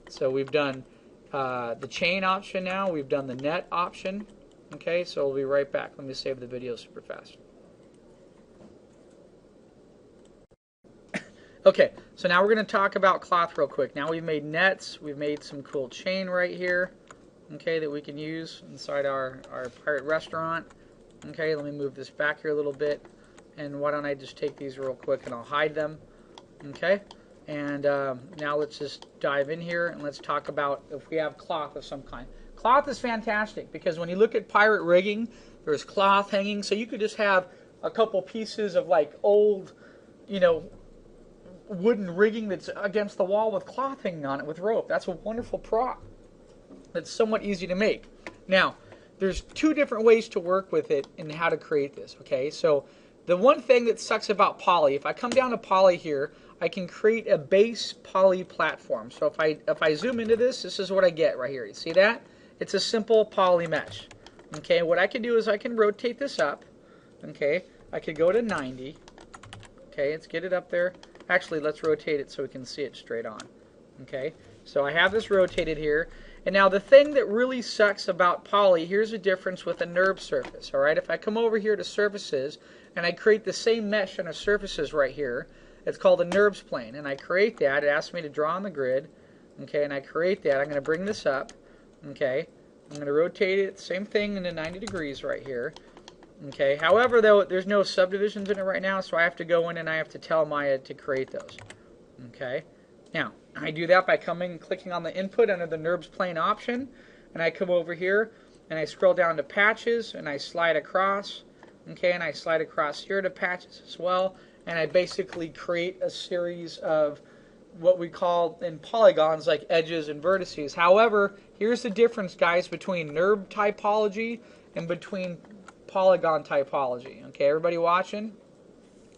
So we've done the chain option now, we've done the net option, okay, so we'll be right back. Let me save the video super fast. Okay, so now we're going to talk about cloth real quick. Now we've made nets, we've made some cool chain right here, okay, that we can use inside our pirate restaurant. Okay, let me move this back here a little bit, and why don't I just take these real quick and I'll hide them, okay? And now let's just dive in here and let's talk about if we have cloth of some kind. Cloth is fantastic because when you look at pirate rigging, there's cloth hanging, so you could just have a couple pieces of like old, wooden rigging that's against the wall with cloth hanging on it with rope. That's a wonderful prop. That's somewhat easy to make. Now, there's two different ways to work with it and how to create this, okay? So the one thing that sucks about poly, if I come down to poly here, I can create a base poly platform. So if I zoom into this, this is what I get right here. You see that? It's a simple poly mesh. Okay, what I can do is I can rotate this up. Okay, I could go to 90. Okay, let's get it up there. Actually, let's rotate it so we can see it straight on. Okay, so I have this rotated here. And now the thing that really sucks about poly, here's the difference with a NURB surface. All right, if I come over here to surfaces and I create the same mesh on a surfaces right here, it's called a NURBS plane. And I create that. It asks me to draw on the grid. Okay, and I create that. I'm going to bring this up. Okay, I'm going to rotate it. Same thing into 90 degrees right here. Okay, however, though, there's no subdivisions in it right now, so I have to go in and I have to tell Maya to create those. Okay, now I do that by coming and clicking on the input under the NURBS plane option, and I come over here and I scroll down to patches and I slide across. Okay, and I slide across here to patches as well, and I basically create a series of what we call in polygons like edges and vertices. However, here's the difference, guys, between NURB typology and between polygon typology. Okay, everybody watching?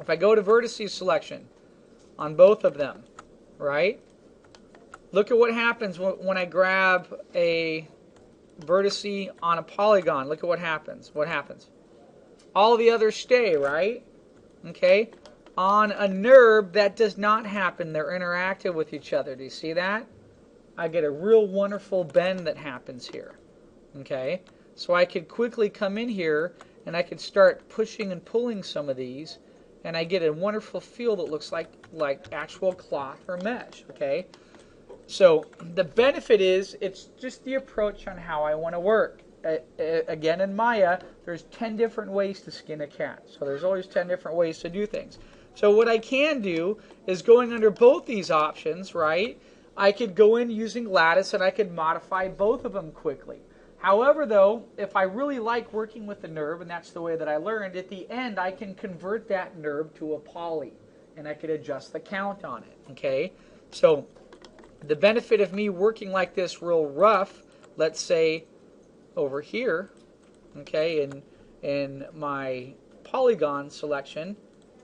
If I go to vertices selection on both of them, right? Look at what happens when I grab a vertice on a polygon. Look at what happens. What happens? All the others stay, right? Okay. On a NURB, that does not happen. They're interactive with each other. Do you see that? I get a real wonderful bend that happens here. Okay. So I could quickly come in here and I could start pushing and pulling some of these, and I get a wonderful feel that looks like actual cloth or mesh. Okay. So the benefit is it's just the approach on how I want to work. Again, in Maya, there's 10 different ways to skin a cat. So there's always 10 different ways to do things. So what I can do is going under both these options, right? I could go in using lattice and I could modify both of them quickly. However, though, if I really like working with the NURB, and that's the way that I learned, at the end I can convert that NURB to a poly, and I could adjust the count on it. Okay, so the benefit of me working like this real rough, let's say over here, okay, in my polygon selection,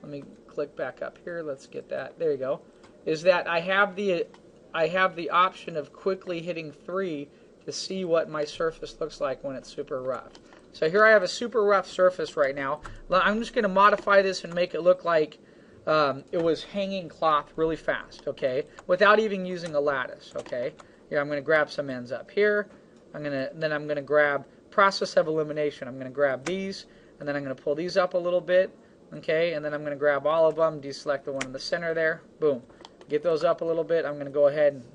let me click back up here, let's get that, there you go, is that I have the option of quickly hitting 3 to see what my surface looks like when it's super rough. So here I have a super rough surface right now. I'm just going to modify this and make it look like it was hanging cloth really fast, okay, without even using a lattice. Okay, here I'm going to grab some ends up here. Then I'm going to grab process of elimination. I'm going to grab these, and then I'm going to pull these up a little bit, okay, and then I'm going to grab all of them, deselect the one in the center there, boom, get those up a little bit. I'm going to go ahead and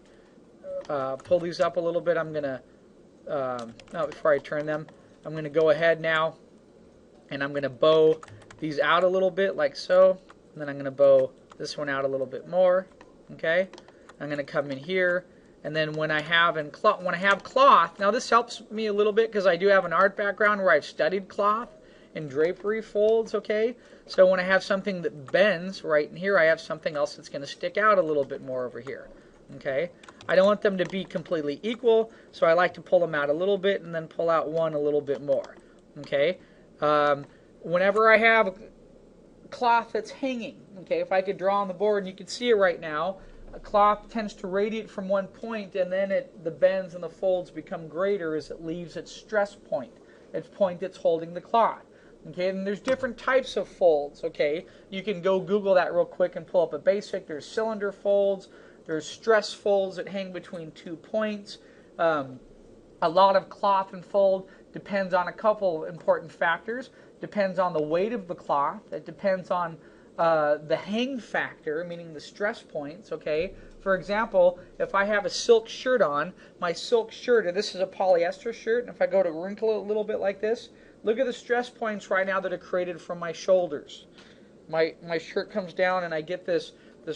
pull these up a little bit. I'm going to, before I turn them, I'm going to go ahead now and I'm going to bow these out a little bit like so. And then I'm going to bow this one out a little bit more. Okay, I'm going to come in here, and then when I have cloth, now this helps me a little bit because I do have an art background where I've studied cloth and drapery folds. Okay, so when I have something that bends right in here, I have something else that's going to stick out a little bit more over here. Okay, I don't want them to be completely equal, so I like to pull them out a little bit and then pull out one a little bit more. Okay, whenever I have cloth that's hanging, okay, if I could draw on the board, and you can see it right now, a cloth tends to radiate from one point, and then the bends and the folds become greater as it leaves its stress point, its point that's holding the cloth. Okay, and there's different types of folds. Okay, you can go Google that real quick and pull up a basic. There's cylinder folds. There's stress folds that hang between 2 points. A lot of cloth and fold depends on a couple important factors. Depends on the weight of the cloth. It depends on the hang factor, meaning the stress points. Okay. For example, if I have a silk shirt on, my silk shirt, and this is a polyester shirt, and if I go to wrinkle it a little bit like this, look at the stress points right now that are created from my shoulders. My shirt comes down and I get this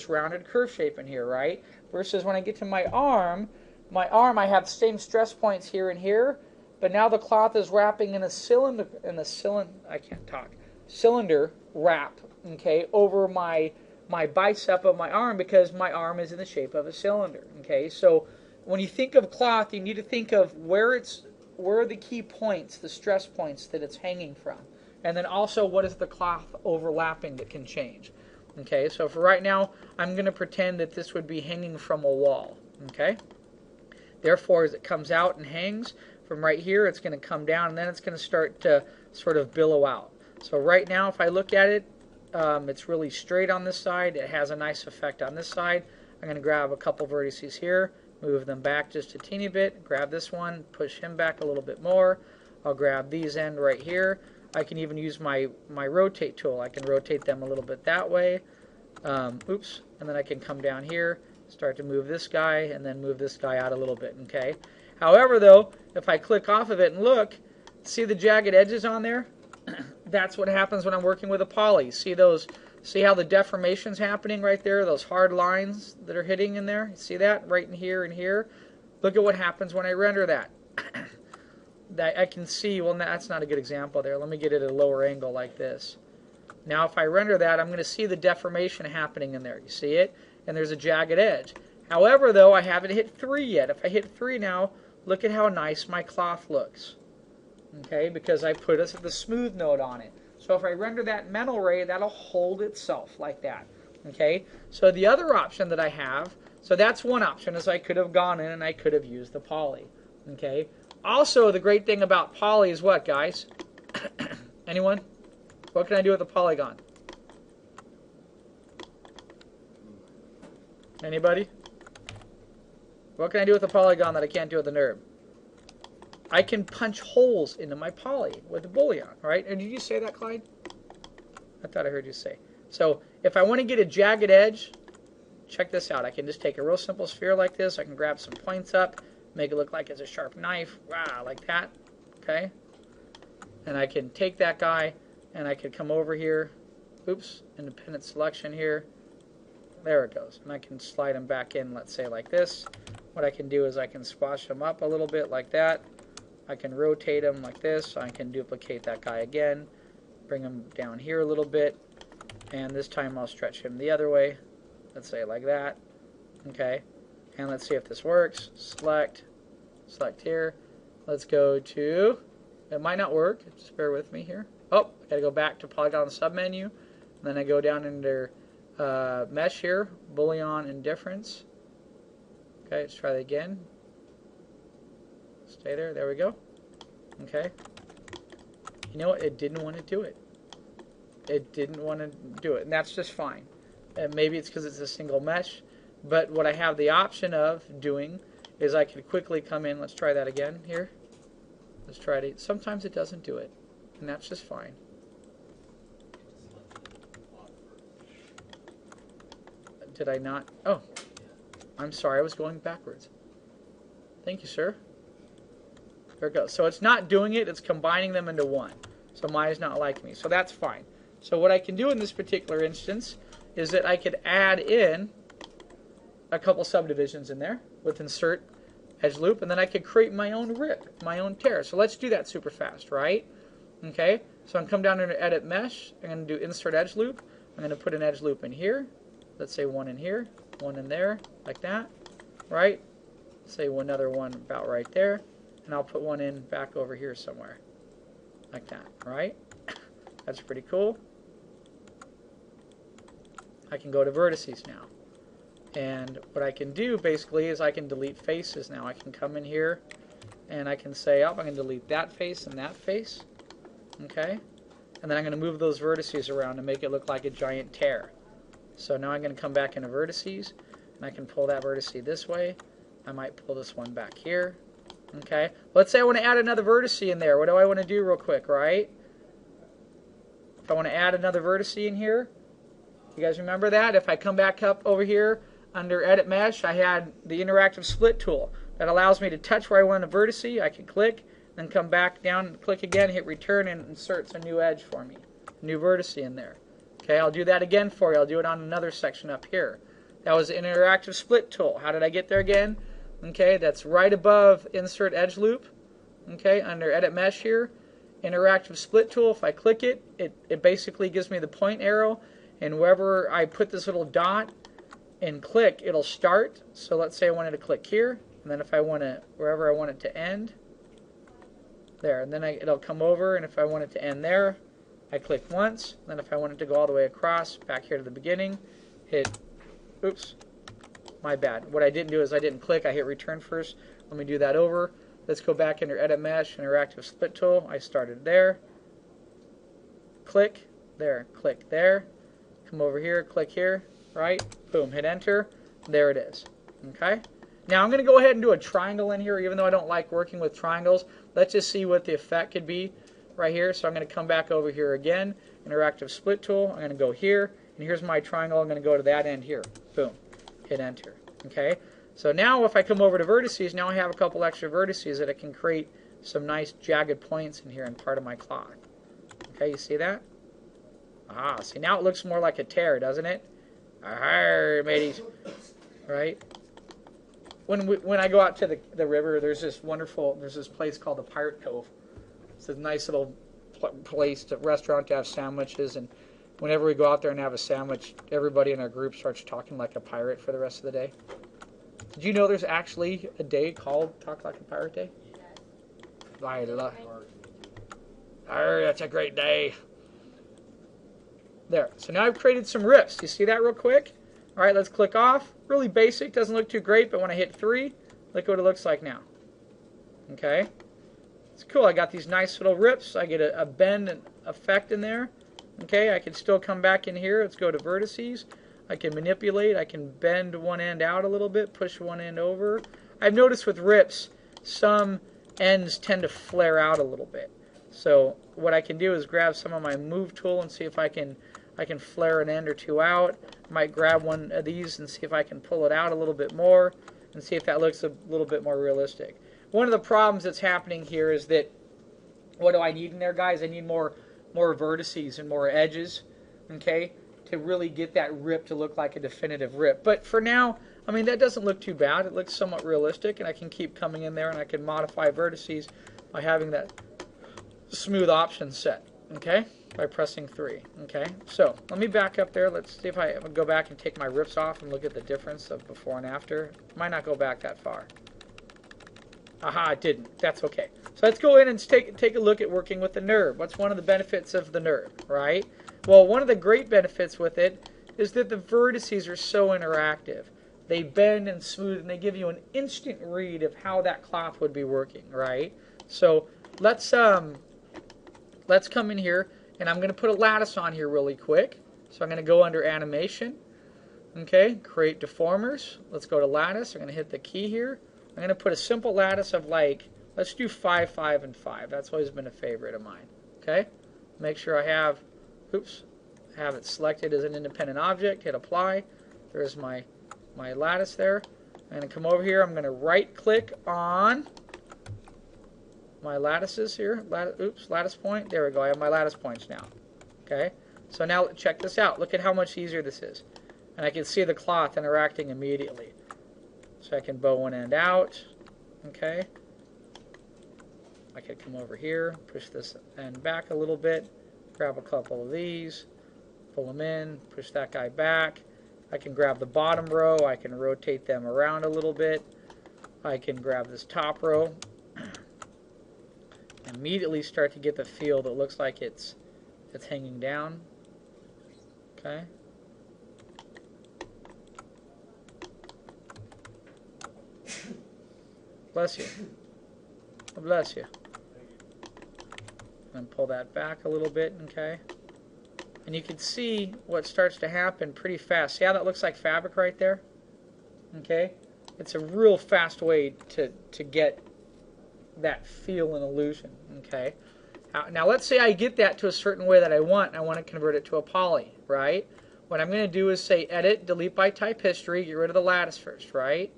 rounded curve shape in here, right? Versus when I get to my arm I have the same stress points here and here, but now the cloth is wrapping in a cylinder wrap, okay, over my bicep of my arm because my arm is in the shape of a cylinder. Okay, so when you think of cloth, you need to think of where it's where are the key points, the stress points that it's hanging from? And then also, what is the cloth overlapping that can change? Okay, so for right now, I'm going to pretend that this would be hanging from a wall. Okay, therefore, as it comes out and hangs from right here, it's going to come down, and then it's going to start to sort of billow out. So right now, if I look at it, it's really straight on this side. It has a nice effect on this side. I'm going to grab a couple vertices here, move them back just a teeny bit, grab this one, push him back a little bit more. I'll grab these end right here. I can even use my rotate tool. I can rotate them a little bit that way. Oops. And then I can come down here, start to move this guy, and then move this guy out a little bit. Okay. However, though, if I click off of it and look, see the jagged edges on there? That's what happens when I'm working with a poly. See those? See how the deformation's happening right there? Those hard lines that are hitting in there? See that? Right in here and here? Look at what happens when I render that. That I can see, well, that's not a good example there. Let me get it at a lower angle like this. Now if I render that, I'm going to see the deformation happening in there. You see it? And there's a jagged edge. However, though, I haven't hit 3 yet. If I hit 3 now, look at how nice my cloth looks. Okay, because I put the smooth node on it. So if I render that mental ray, that'll hold itself like that. Okay, so the other option that I have, so that's one option, is I could have gone in and I could have used the poly. Okay, also the great thing about poly is what, guys? Anyone? What can I do with a polygon? Anybody? What can I do with a polygon that I can't do with a NURB? I can punch holes into my poly with a boolean, right? And did you say that, Clyde? I thought I heard you say. So if I want to get a jagged edge, check this out. I can just take a real simple sphere like this. I can grab some points up, make it look like it's a sharp knife, wow, like that, okay? And I can take that guy, and I could come over here, oops, independent selection here. There it goes. And I can slide them back in, let's say like this. What I can do is I can squash them up a little bit like that. I can rotate them like this. I can duplicate that guy again, bring him down here a little bit, and this time I'll stretch him the other way. Let's say like that. Okay, and let's see if this works. Select here. Let's go to, it might not work, just bear with me here. Oh, I gotta go back to polygon submenu, and then I go down under mesh here, boolean indifference. Okay, let's try that again. Stay there. There we go. Okay. You know what? It didn't want to do it. It didn't want to do it, and that's just fine. And maybe it's because it's a single mesh, but what I have the option of doing is I could quickly come in. Let's try that again here. Let's try it. Sometimes it doesn't do it, and that's just fine. Did I not? Oh, I'm sorry. I was going backwards. Thank you, sir. There it goes. So it's not doing it, it's combining them into one. So mine is not like me. So that's fine. So what I can do in this particular instance is that I could add in a couple subdivisions in there with insert edge loop, and then I could create my own rip, my own tear. So let's do that super fast, right? Okay, so I'm come down into edit mesh, I'm going to do insert edge loop. I'm going to put an edge loop in here. Let's say one in here, one in there, like that, right? Say another one about right there. And I'll put one in back over here somewhere, like that, right? That's pretty cool. I can go to vertices now. And what I can do basically is I can delete faces now. I can come in here and I can say, oh, I'm going to delete that face and that face, okay? And then I'm going to move those vertices around to make it look like a giant tear. So now I'm going to come back into vertices, and I can pull that vertice this way. I might pull this one back here. Okay, let's say I want to add another vertex in there. What do I want to do real quick, right? If I want to add another vertex in here, you guys remember that? If I come back up over here under Edit Mesh, I had the interactive split tool that allows me to touch where I want a vertex. I can click, then come back down and click again, hit return, and inserts a new edge for me, a new vertex in there. Okay, I'll do that again for you. I'll do it on another section up here. That was the interactive split tool. How did I get there again? Okay, that's right above Insert Edge Loop. Okay, under Edit Mesh here, Interactive Split Tool. If I click it, it basically gives me the point arrow, and wherever I put this little dot and click, it'll start. So let's say I wanted to click here, and then if I want to, wherever I want it to end, There, and then it'll come over, and if I want it to end there, I click once. Then if I want it to go all the way across, back here to the beginning, hit, oops, my bad. What I didn't do is I didn't click, I hit return first. Let me do that over. Let's go back under Edit Mesh, Interactive Split Tool. I started there. Click, there, click there. Come over here, click here, right? Boom, hit enter. There it is, okay? Now I'm going to go ahead and do a triangle in here, even though I don't like working with triangles. Let's just see what the effect could be right here. So I'm going to come back over here again, Interactive Split Tool. I'm going to go here, and here's my triangle. I'm going to go to that end here. Boom, hit enter, okay? So now if I come over to vertices, now I have a couple extra vertices that I can create some nice jagged points in here in part of my cloth. Okay, you see that? Ah, see now it looks more like a tear, doesn't it? Arr, mateys, right? When I go out to the river, there's this place called the Pirate Cove. It's a nice little restaurant to have sandwiches, and whenever we go out there and have a sandwich, everybody in our group starts talking like a pirate for the rest of the day. Did you know there's actually a day called Talk Like a Pirate Day? I love it. That's a great day. There. So now I've created some rips. You see that real quick? All right, let's click off. Really basic. Doesn't look too great, but when I hit 3, look what it looks like now. Okay. It's cool. I got these nice little rips. I get a bend and effect in there. Okay. I can still come back in here. Let's go to vertices. I can manipulate. I can bend one end out a little bit, push one end over. I've noticed with rips, some ends tend to flare out a little bit. So what I can do is grab some of my move tool and see if I can flare an end or two out. I might grab one of these and see if I can pull it out a little bit more and see if that looks a little bit more realistic. One of the problems that's happening here is that, what do I need in there, guys? I need more vertices and more edges, okay, to really get that rip to look like a definitive rip. But for now, I mean, that doesn't look too bad. It looks somewhat realistic, and I can keep coming in there and I can modify vertices by having that smooth option set, okay, by pressing 3. Okay, so let me back up there. Let's see if I go back and take my rips off and look at the difference of before and after. Might not go back that far. Aha, it didn't. That's okay. So let's go in and take a look at working with the nerve. What's one of the benefits of the nerve, right? Well, one of the great benefits with it is that the vertices are so interactive. They bend and smooth, and they give you an instant read of how that cloth would be working, right? So let's come in here, and I'm going to put a lattice on here really quick. So I'm going to go under Animation, okay, Create Deformers. Let's go to Lattice. I'm going to hit the key here. I'm going to put a simple lattice of, like, let's do 5, 5, and 5. That's always been a favorite of mine, okay? Make sure I have, have it selected as an independent object. Hit Apply. There's my lattice there. I'm going to come over here. I'm going to right-click on my lattices here. Lattice point. There we go. I have my lattice points now. Okay. So now check this out. Look at how much easier this is. And I can see the cloth interacting immediately. So I can bow one end out. Okay. I could come over here, push this end back a little bit, grab a couple of these, pull them in, push that guy back. I can grab the bottom row. I can rotate them around a little bit. I can grab this top row. Immediately start to get the feel that looks like it's hanging down. Okay. Bless you. Oh, bless you. And pull that back a little bit, okay? And you can see what starts to happen pretty fast. See how that looks like fabric right there? Okay? It's a real fast way to get that feel and illusion, okay? Now let's say I get that to a certain way that I want to convert it to a poly, right? What I'm going to do is say Edit, Delete by Type History, get rid of the lattice first, right?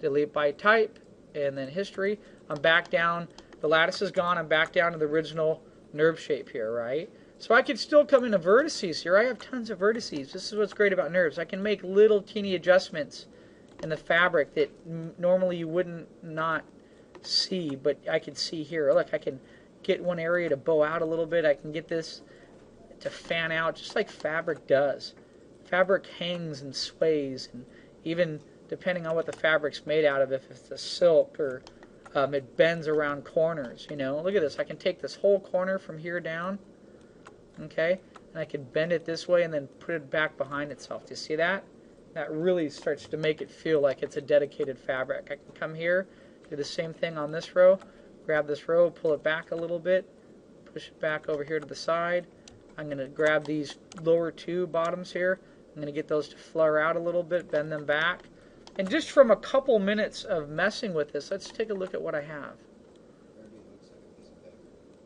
Delete by Type, and then History. I'm back down, the lattice is gone, I'm back down to the original nerve shape here, right? So I could still come into vertices here. I have tons of vertices. This is what's great about nerves. I can make little teeny adjustments in the fabric that normally you wouldn't not see, but I can see here. Look, I can get one area to bow out a little bit. I can get this to fan out just like fabric does. Fabric hangs and sways, and even depending on what the fabric's made out of, if it's a silk or It bends around corners, you know. Look at this. I can take this whole corner from here down, okay, and I can bend it this way and then put it back behind itself. Do you see that? That really starts to make it feel like it's a dedicated fabric. I can come here, do the same thing on this row, grab this row, pull it back a little bit, push it back over here to the side. I'm going to grab these lower two bottoms here. I'm going to get those to flare out a little bit, bend them back. And just from a couple minutes of messing with this, let's take a look at what I have.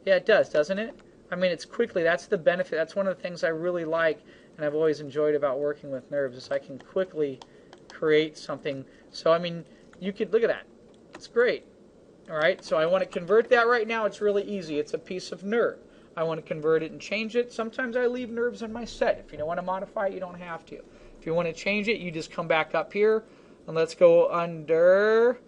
Yeah, it does, doesn't it? I mean, it's quickly. That's the benefit. That's one of the things I really like and I've always enjoyed about working with NURBS is I can quickly create something. So, I mean, you could look at that. It's great. All right, so I want to convert that right now. It's really easy. It's a piece of NURB. I want to convert it and change it. Sometimes I leave NURBS in my set. If you don't want to modify it, you don't have to. If you want to change it, you just come back up here. And let's go under,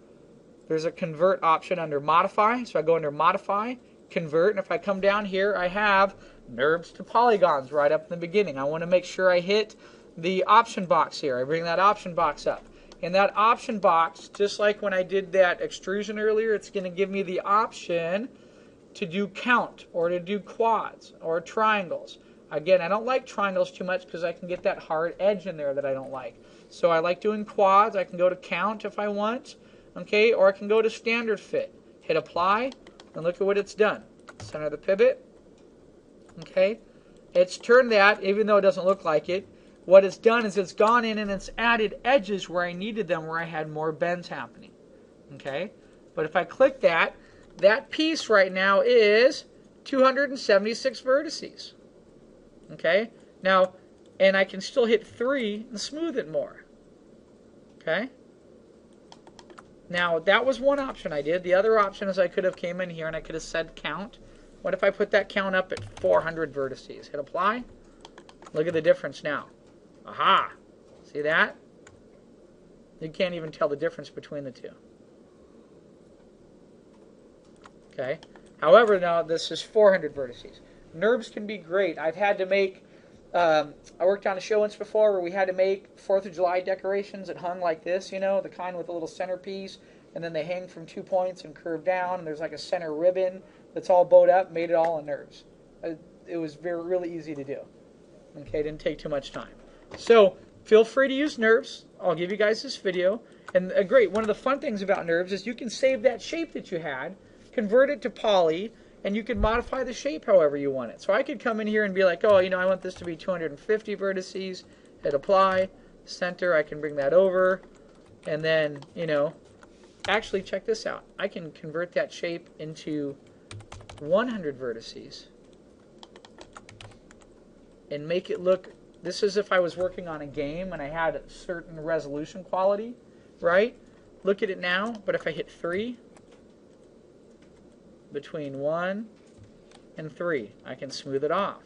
there's a convert option under modify. So I go under modify, convert, and if I come down here, I have NURBS to polygons right up in the beginning. I want to make sure I hit the option box here. I bring that option box up. In that option box, just like when I did that extrusion earlier, it's going to give me the option to do count or to do quads or triangles. Again, I don't like triangles too much because I can get that hard edge in there that I don't like. So I like doing quads. I can go to count if I want, okay, or I can go to standard fit. Hit apply, and look at what it's done. Center the pivot, okay. It's turned that, even though it doesn't look like it. What it's done is it's gone in and it's added edges where I needed them, where I had more bends happening, okay. But if I click that, that piece right now is 276 vertices, okay. Now, and I can still hit 3 and smooth it more. Okay? Now, that was one option I did. The other option is I could have came in here and I could have said count. What if I put that count up at 400 vertices? Hit apply. Look at the difference now. Aha! See that? You can't even tell the difference between the two. Okay? However, now this is 400 vertices. NURBS can be great. I've had to make I worked on a show once before where we had to make 4th of July decorations that hung like this, you know, the kind with a little centerpiece, and then they hang from 2 points and curve down, and there's like a center ribbon that's all bowed up, made it all in NURBS. It was really easy to do. Okay, didn't take too much time. So feel free to use NURBS. I'll give you guys this video. And great, one of the fun things about NURBS is you can save that shape that you had, convert it to poly, and you can modify the shape however you want it. So I could come in here and be like, oh, you know, I want this to be 250 vertices, hit apply, center, I can bring that over, and then, you know, actually check this out. I can convert that shape into 100 vertices and make it look, this is if I was working on a game and I had a certain resolution quality, right? Look at it now, but if I hit 3, between 1 and 3, I can smooth it off.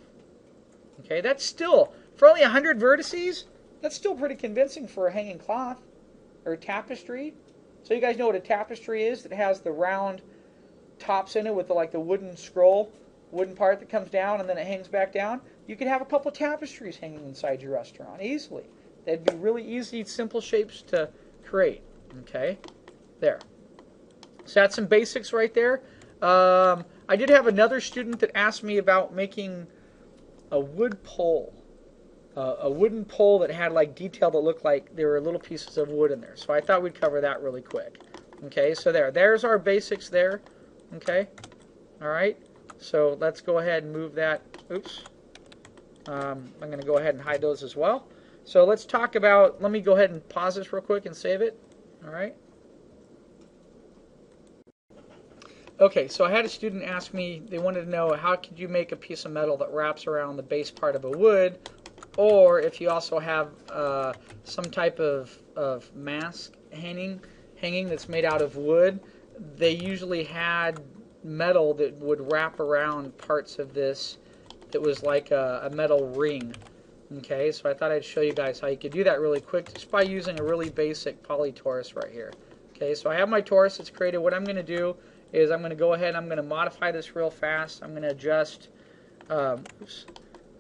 Okay, that's still, for only 100 vertices, that's still pretty convincing for a hanging cloth or a tapestry. So you guys know what a tapestry is that has the round tops in it with the, like the wooden scroll, wooden part that comes down and then it hangs back down. You could have a couple tapestries hanging inside your restaurant easily. They'd be really easy, simple shapes to create. Okay, there. So that's some basics right there. I did have another student that asked me about making a wood pole, a wooden pole that had like detail that looked like there were little pieces of wood in there. So I thought we'd cover that really quick. Okay, so there's our basics there. Okay, all right. So let's go ahead and move that. Oops. I'm going to go ahead and hide those as well. So let's talk about, let me go ahead and pause this real quick and save it. All right. Okay, so I had a student ask me, they wanted to know how could you make a piece of metal that wraps around the base part of a wood, or if you also have some type of mask hanging that's made out of wood. They usually had metal that would wrap around parts of this that was like a metal ring. Okay, so I thought I'd show you guys how you could do that really quick just by using a really basic poly torus right here. Okay, so I have my torus that's created. What I'm going to do is I'm going to go ahead and I'm going to modify this real fast. I'm going to adjust, oops,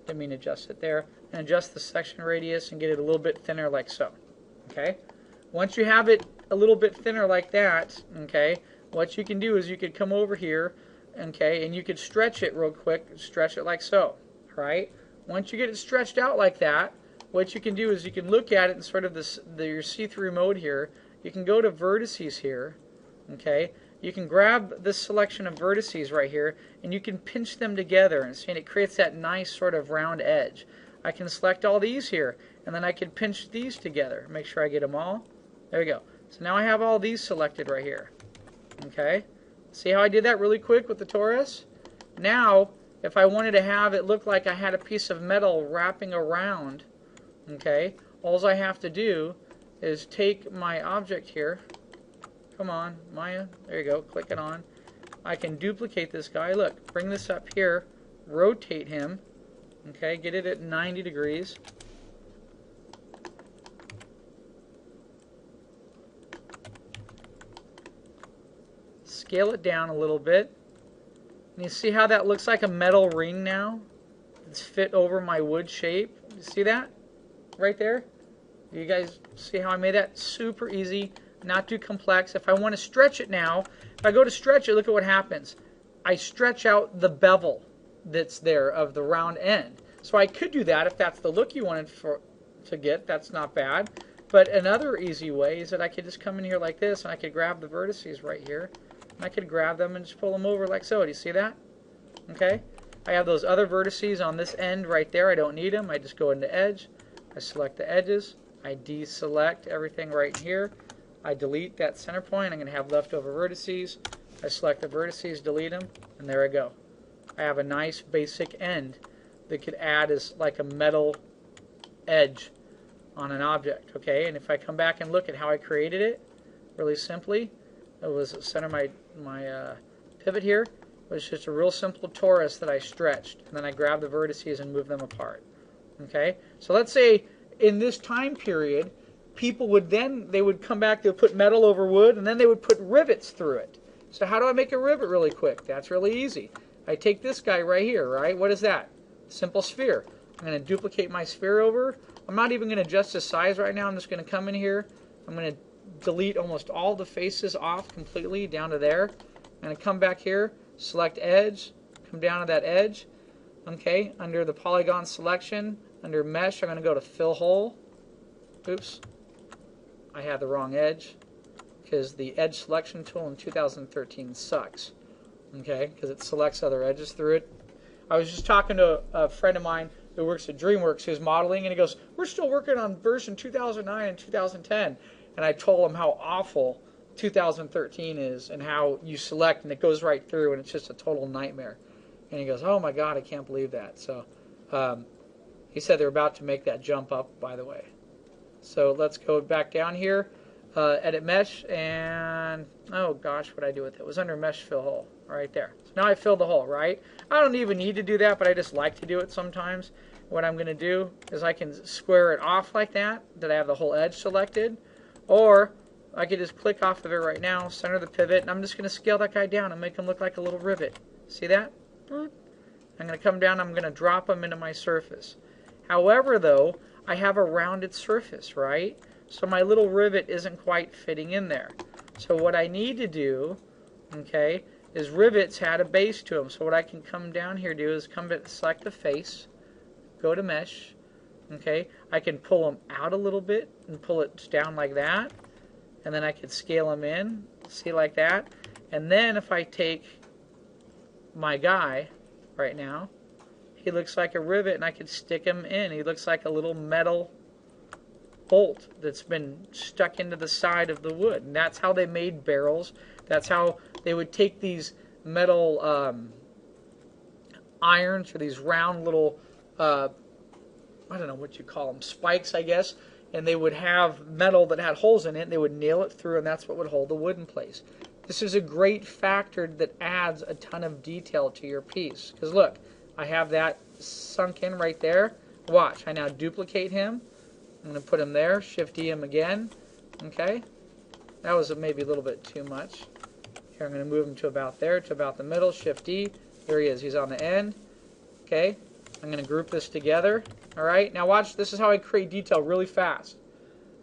didn't mean to adjust it there, and adjust the section radius and get it a little bit thinner like so. Okay, once you have it a little bit thinner like that, okay, what you can do is you could come over here, okay, and you could stretch it real quick, stretch it like so, right? Once you get it stretched out like that, what you can do is you can look at it in sort of your see-through mode here. You can go to vertices here, okay? You can grab this selection of vertices right here, and you can pinch them together, and see, it creates that nice sort of round edge. I can select all these here, and then I can pinch these together. Make sure I get them all. There we go. So now I have all these selected right here. Okay? See how I did that really quick with the torus? Now, if I wanted to have it look like I had a piece of metal wrapping around, okay, all I have to do is take my object here. Come on, Maya. There you go. Click it on. I can duplicate this guy. Look, bring this up here, rotate him. Okay, get it at 90 degrees. Scale it down a little bit. And you see how that looks like a metal ring now? It's fit over my wood shape. You see that? Right there? You guys see how I made that? Super easy, not too complex. If I want to stretch it now, if I go to stretch it, look at what happens. I stretch out the bevel that's there of the round end. So I could do that if that's the look you wanted to get. That's not bad. But another easy way is that I could just come in here like this, and I could grab the vertices right here. And I could grab them and just pull them over like so. Do you see that? Okay. I have those other vertices on this end right there. I don't need them. I just go into Edge. I select the edges. I deselect everything right here. I delete that center point. I'm going to have leftover vertices. I select the vertices, delete them, and there I go. I have a nice basic end that could add as like a metal edge on an object. Okay, and if I come back and look at how I created it, really simply, it was center my pivot here. It was just a real simple torus that I stretched, and then I grabbed the vertices and moved them apart. Okay, so let's say in this time period, people would come back, they would put metal over wood, and then they would put rivets through it. So how do I make a rivet really quick? That's really easy. I take this guy right here, right? What is that? Simple sphere. I'm going to duplicate my sphere over. I'm not even going to adjust the size right now. I'm just going to come in here. I'm going to delete almost all the faces off completely down to there. I'm going to come back here, select edge, come down to that edge. Okay, under the polygon selection, under mesh, I'm going to go to fill hole. Oops, I had the wrong edge because the edge selection tool in 2013 sucks. Okay, because it selects other edges through it. I was just talking to a friend of mine who works at DreamWorks who's modeling, and he goes, "We're still working on version 2009 and 2010." And I told him how awful 2013 is and how you select and it goes right through and it's just a total nightmare. And he goes, "Oh my God, I can't believe that." So he said they're about to make that jump up, by the way. So let's go back down here, edit mesh, and oh gosh, what did I do with it? It was under mesh fill hole, right there. So now I filled the hole, right? I don't even need to do that, but I just like to do it sometimes. What I'm going to do is I can square it off like that I have the whole edge selected, or I could just click off of it right now, center the pivot, and I'm just going to scale that guy down and make him look like a little rivet. See that? I'm going to come down, I'm going to drop him into my surface. However, though, I have a rounded surface, right? So my little rivet isn't quite fitting in there. So what I need to do, okay, is rivets had a base to them. So what I can come down here do is select the face, go to mesh, okay. I can pull them out a little bit and pull it down like that, and then I can scale them in, see, like that. And then if I take my guy right now, he looks like a rivet, and I can stick him in. He looks like a little metal bolt that's been stuck into the side of the wood. And that's how they made barrels. That's how they would take these metal irons, or these round little, I don't know what you call them, spikes, I guess, and they would have metal that had holes in it, and they would nail it through, and that's what would hold the wood in place. This is a great factor that adds a ton of detail to your piece. Because look, I have that sunk in right there. Watch, I now duplicate him. I'm going to put him there, Shift-D him again. Okay, that was maybe a little bit too much. Here I'm going to move him to about there, to about the middle, Shift-D. Here he is, he's on the end. Okay, I'm going to group this together. Alright, now watch, this is how I create detail really fast.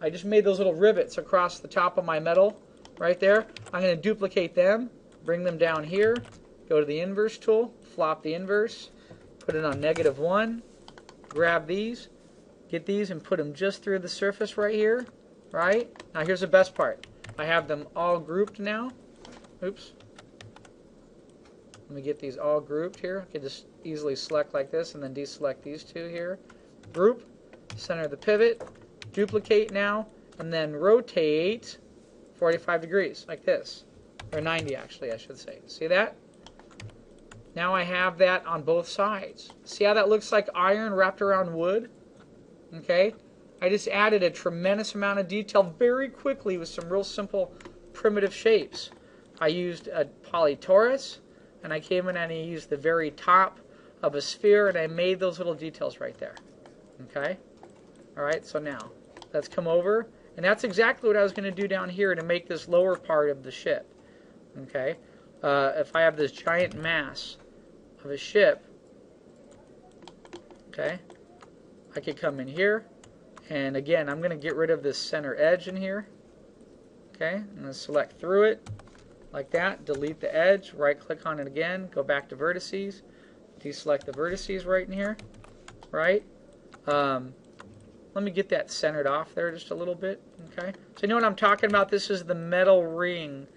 I just made those little rivets across the top of my metal. right there. I'm going to duplicate them, bring them down here, go to the inverse tool, flop the inverse, put it on -1, grab these, get these and put them just through the surface right here, right? Now here's the best part. I have them all grouped now. Oops. Let me get these all grouped here. I can just easily select like this and then deselect these two here. Group, center the pivot, duplicate now, and then rotate 45 degrees like this. Or 90 actually, I should say. See that? Now I have that on both sides. See how that looks like iron wrapped around wood? Okay? I just added a tremendous amount of detail very quickly with some real simple primitive shapes. I used a polytorus, and I came in and I used the very top of a sphere, and I made those little details right there. Okay? Alright, so now, let's come over, and that's exactly what I was going to do down here to make this lower part of the ship. Okay? If I have this giant mass of a ship, okay, I could come in here, and again, I'm going to get rid of this center edge in here. Okay, I'm going to select through it, like that, delete the edge, right click on it again, go back to vertices, deselect the vertices right in here, right? Let me get that centered off there just a little bit, okay? So you know what I'm talking about? This is the metal ring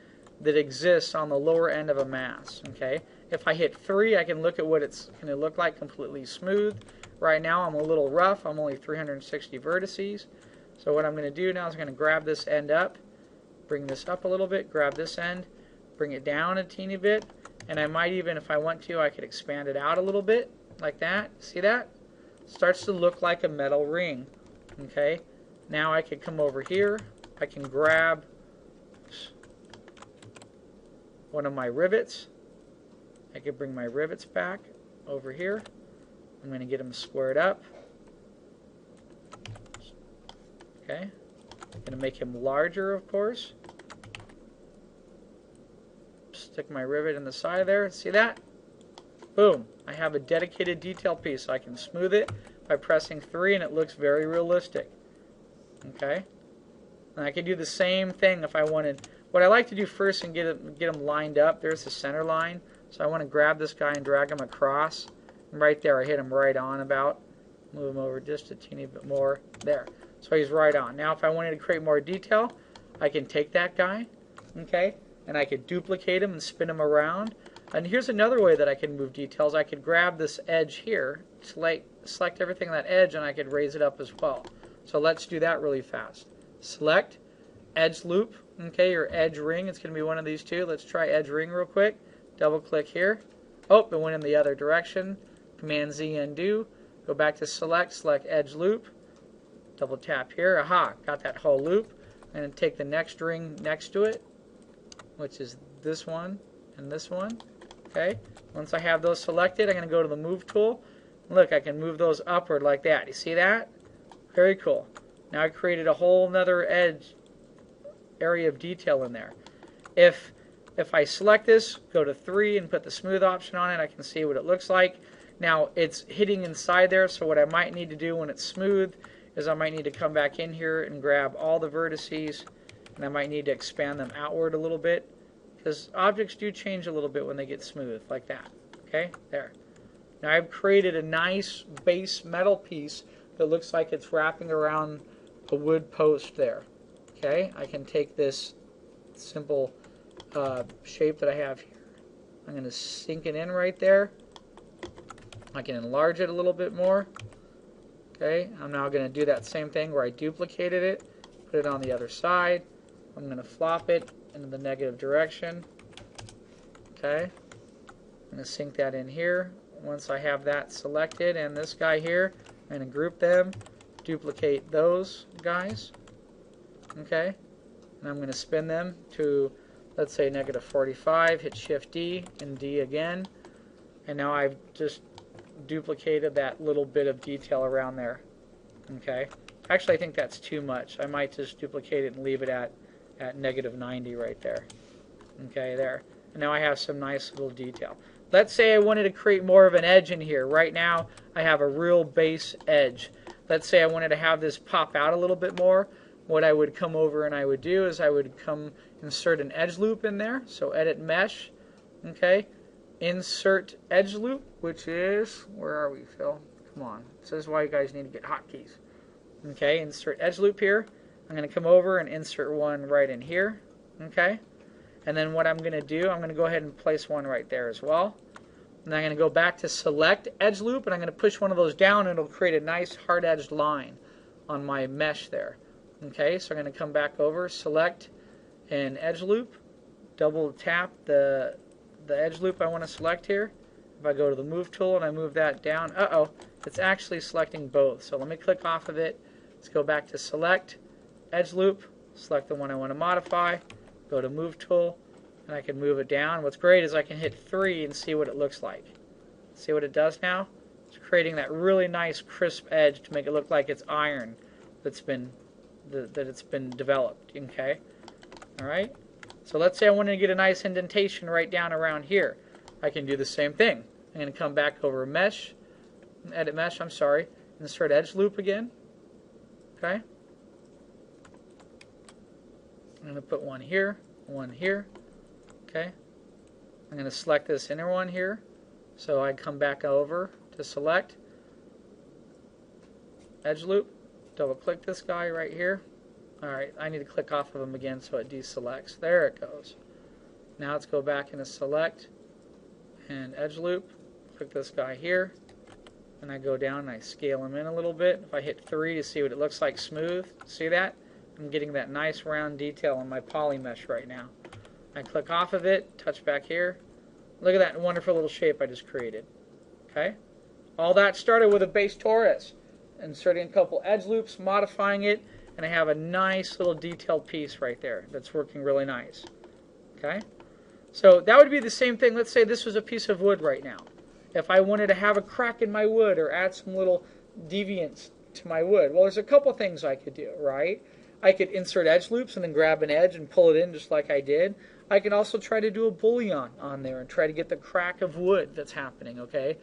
that exists on the lower end of a mass, okay? If I hit 3, I can look at what it's going to look like, completely smooth. Right now I'm a little rough, I'm only 360 vertices. So what I'm going to do now is I'm going to grab this end up, bring this up a little bit, grab this end, bring it down a teeny bit, and I might even, if I want to, I could expand it out a little bit, like that. See that? Starts to look like a metal ring. Okay? Now I could come over here, I can grab one of my rivets. I could bring my rivets back over here. I'm going to get them squared up. Okay? I'm going to make him larger, of course. Stick my rivet in the side there. See that? Boom. I have a dedicated detail piece. I can smooth it by pressing 3 and it looks very realistic. Okay? And I could do the same thing if I wanted. What I like to do first and get them lined up, there's the center line. So I want to grab this guy and drag him across. And right there, I hit him right on about. Move him over just a teeny bit more. There. So he's right on. Now if I wanted to create more detail, I can take that guy, okay, and I could duplicate him and spin him around. And here's another way that I can move details. I could grab this edge here, select everything on that edge, and I could raise it up as well. So let's do that really fast. Select, edge loop, okay, or edge ring. It's going to be one of these two. Let's try edge ring real quick. Double click here. Oh, it went in the other direction. Command Z undo. Go back to select edge loop. Double tap here. Aha, got that whole loop. And then take the next ring next to it, which is this one and this one. Okay. Once I have those selected, I'm going to go to the move tool. Look, I can move those upward like that. You see that? Very cool. Now I created a whole nother edge area of detail in there. If I select this, go to 3 and put the smooth option on it, I can see what it looks like. Now it's hitting inside there, so what I might need to do when it's smooth is I might need to come back in here and grab all the vertices, and I might need to expand them outward a little bit, because objects do change a little bit when they get smooth, like that. Okay, there. Now I've created a nice base metal piece that looks like it's wrapping around a wood post there. Okay, I can take this simple shape that I have here. I'm going to sink it in right there. I can enlarge it a little bit more. Okay, I'm now going to do that same thing where I duplicated it, put it on the other side. I'm going to flop it into the negative direction. Okay, I'm going to sink that in here. Once I have that selected and this guy here, I'm going to group them, duplicate those guys. Okay, and I'm going to spin them to, let's say, -45, hit Shift D and D again, and now I've just duplicated that little bit of detail around there. Okay, actually I think that's too much. I might just duplicate it and leave it at -90 right there. Okay, there. And now I have some nice little detail. Let's say I wanted to create more of an edge in here. Right now I have a real base edge. Let's say I wanted to have this pop out a little bit more. what I would come over and I would do is I would insert an edge loop in there. So edit mesh, okay, insert edge loop, which is, where are we, Phil? Come on, this is why you guys need to get hotkeys. Okay, insert edge loop here. I'm going to come over and insert one right in here, okay? And then what I'm going to do, I'm going to go ahead and place one right there as well. And I'm going to go back to select edge loop, and I'm going to push one of those down, and it'll create a nice hard-edged line on my mesh there. Okay, so I'm going to come back over, select an edge loop, double tap the edge loop I want to select here. If I go to the move tool and I move that down, it's actually selecting both. So let me click off of it. Let's go back to select edge loop, select the one I want to modify, go to move tool, and I can move it down. What's great is I can hit 3 and see what it looks like. See what it does now? It's creating that really nice crisp edge to make it look like it's iron that's been developed. Okay, all right. So let's say I wanted to get a nice indentation right down around here. I can do the same thing. I'm going to come back over mesh, edit mesh. I'm sorry, insert edge loop again. Okay. I'm going to put one here, one here. Okay. I'm going to select this inner one here. So I come back over to select edge loop. Double click this guy right here. Alright, I need to click off of him again so it deselects. There it goes. Now let's go back into select and edge loop. Click this guy here. And I go down and I scale him in a little bit. If I hit 3 to see what it looks like smooth, see that? I'm getting that nice round detail on my poly mesh right now. I click off of it, touch back here. Look at that wonderful little shape I just created. Okay? All that started with a base torus. Inserting a couple edge loops, modifying it, and I have a nice little detailed piece right there that's working really nice. Okay? So that would be the same thing. Let's say this was a piece of wood right now. If I wanted to have a crack in my wood or add some little deviance to my wood, well, there's a couple things I could do, right? I could insert edge loops and then grab an edge and pull it in just like I did. I can also try to do a bullion on there and try to get the crack of wood that's happening, okay?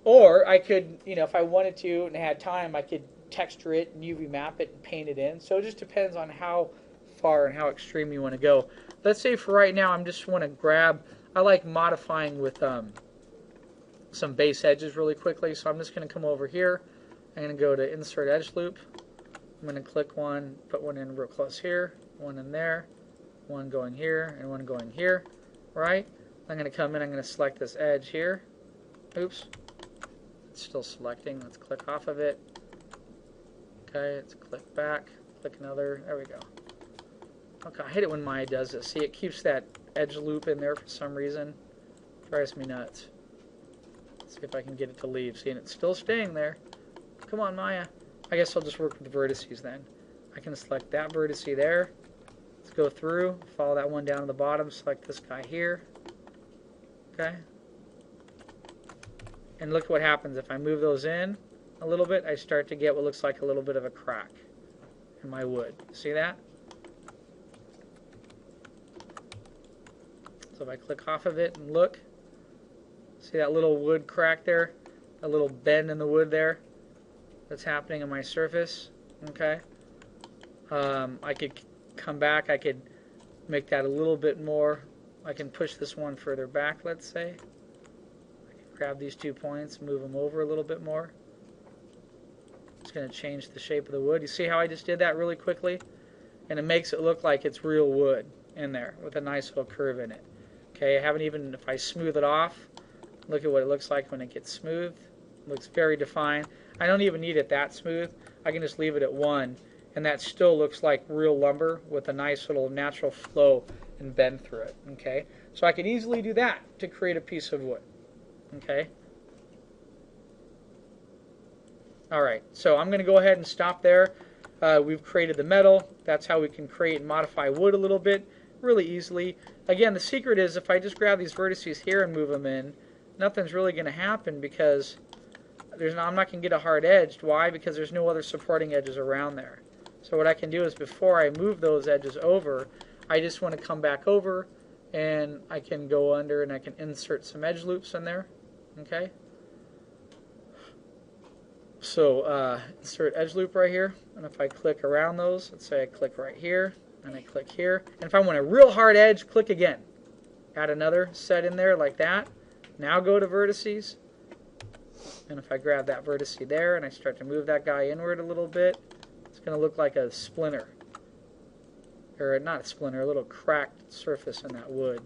Or I could, if I wanted to and had time, I could texture it and UV map it and paint it in. So it just depends on how far and how extreme you want to go. Let's say for right now, I just want to grab, I like modifying with some base edges really quickly. So I'm just going to come over here. I'm going to go to insert edge loop. I'm going to click one, put one in real close here, one in there, one going here, and one going here, right? I'm going to come in, I'm going to select this edge here. Oops. It's still selecting. Let's click off of it. Okay, let's click back, click another. There we go. Okay, I hate it when Maya does this. See, it keeps that edge loop in there for some reason. Drives me nuts. Let's see if I can get it to leave. See, and it's still staying there. Come on, Maya. I guess I'll just work with the vertices then. I can select that vertex there. Let's go through, follow that one down to the bottom, select this guy here. Okay. And look what happens. If I move those in a little bit, I start to get what looks like a little bit of a crack in my wood. See that? So if I click off of it and look, see that little wood crack there? A little bend in the wood there that's happening on my surface. Okay. I could come back. I could make that a little bit more. I can push this one further back, let's say. I can grab these 2 points, move them over a little bit more. It's going to change the shape of the wood. You see how I just did that really quickly? And it makes it look like it's real wood in there with a nice little curve in it. Okay, I haven't even, if I smooth it off, look at what it looks like when it gets smooth. It looks very defined. I don't even need it that smooth. I can just leave it at 1, and that still looks like real lumber with a nice little natural flow and bend through it. Okay, so I can easily do that to create a piece of wood. Okay. All right, so I'm going to go ahead and stop there. We've created the metal. That's how we can create and modify wood a little bit really easily. Again, the secret is if I just grab these vertices here and move them in, nothing's really going to happen because I'm not going to get a hard edge. Why? Because there's no other supporting edges around there. So what I can do is before I move those edges over, I just want to come back over and I can go under and I can insert some edge loops in there. Okay. So insert edge loop right here, and if I click around those, let's say I click right here, and I click here, and if I want a real hard edge, click again. Add another set in there like that. Now go to vertices, and if I grab that vertex there and I start to move that guy inward a little bit, it's going to look like a splinter. Or not a splinter, a little cracked surface in that wood.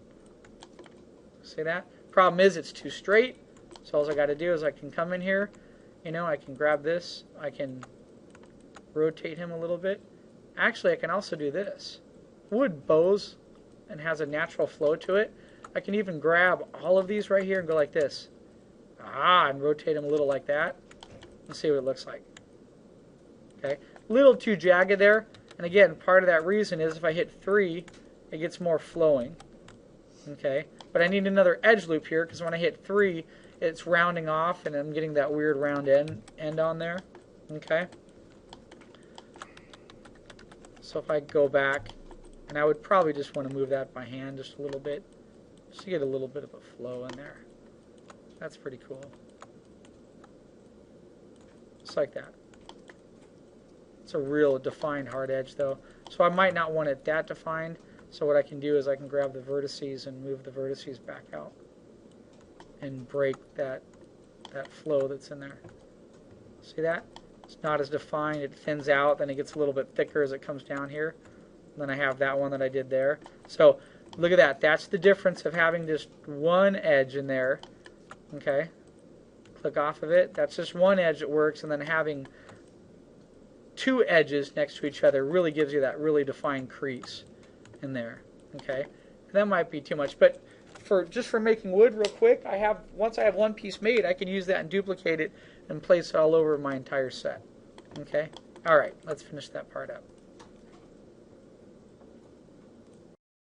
See that? Problem is it's too straight, so all I got to do is I can come in here, you know, I can grab this, I can rotate him a little bit. Actually, I can also do this. Wood bows and has a natural flow to it. I can even grab all of these right here and go like this. And rotate them a little like that. Let's see what it looks like. Okay, a little too jagged there. And again, part of that reason is if I hit 3, it gets more flowing. Okay, but I need another edge loop here because when I hit 3, it's rounding off and I'm getting that weird round end on there. Okay, so if I go back, and I would probably just want to move that by hand just a little bit, just to get a little bit of a flow in there. That's pretty cool. Just like that. It's a real defined hard edge though. So I might not want it that defined. So what I can do is I can grab the vertices and move the vertices back out and break that flow that's in there. See that? It's not as defined. It thins out, then it gets a little bit thicker as it comes down here. And then I have that one that I did there. So look at that. That's the difference of having just one edge in there. Okay. Click off of it. That's just one edge that works, and then having two edges next to each other really gives you that really defined crease in there. Okay. That might be too much, but just for making wood real quick, once I have one piece made, I can use that and duplicate it and place it all over my entire set. Okay. All right. Let's finish that part up.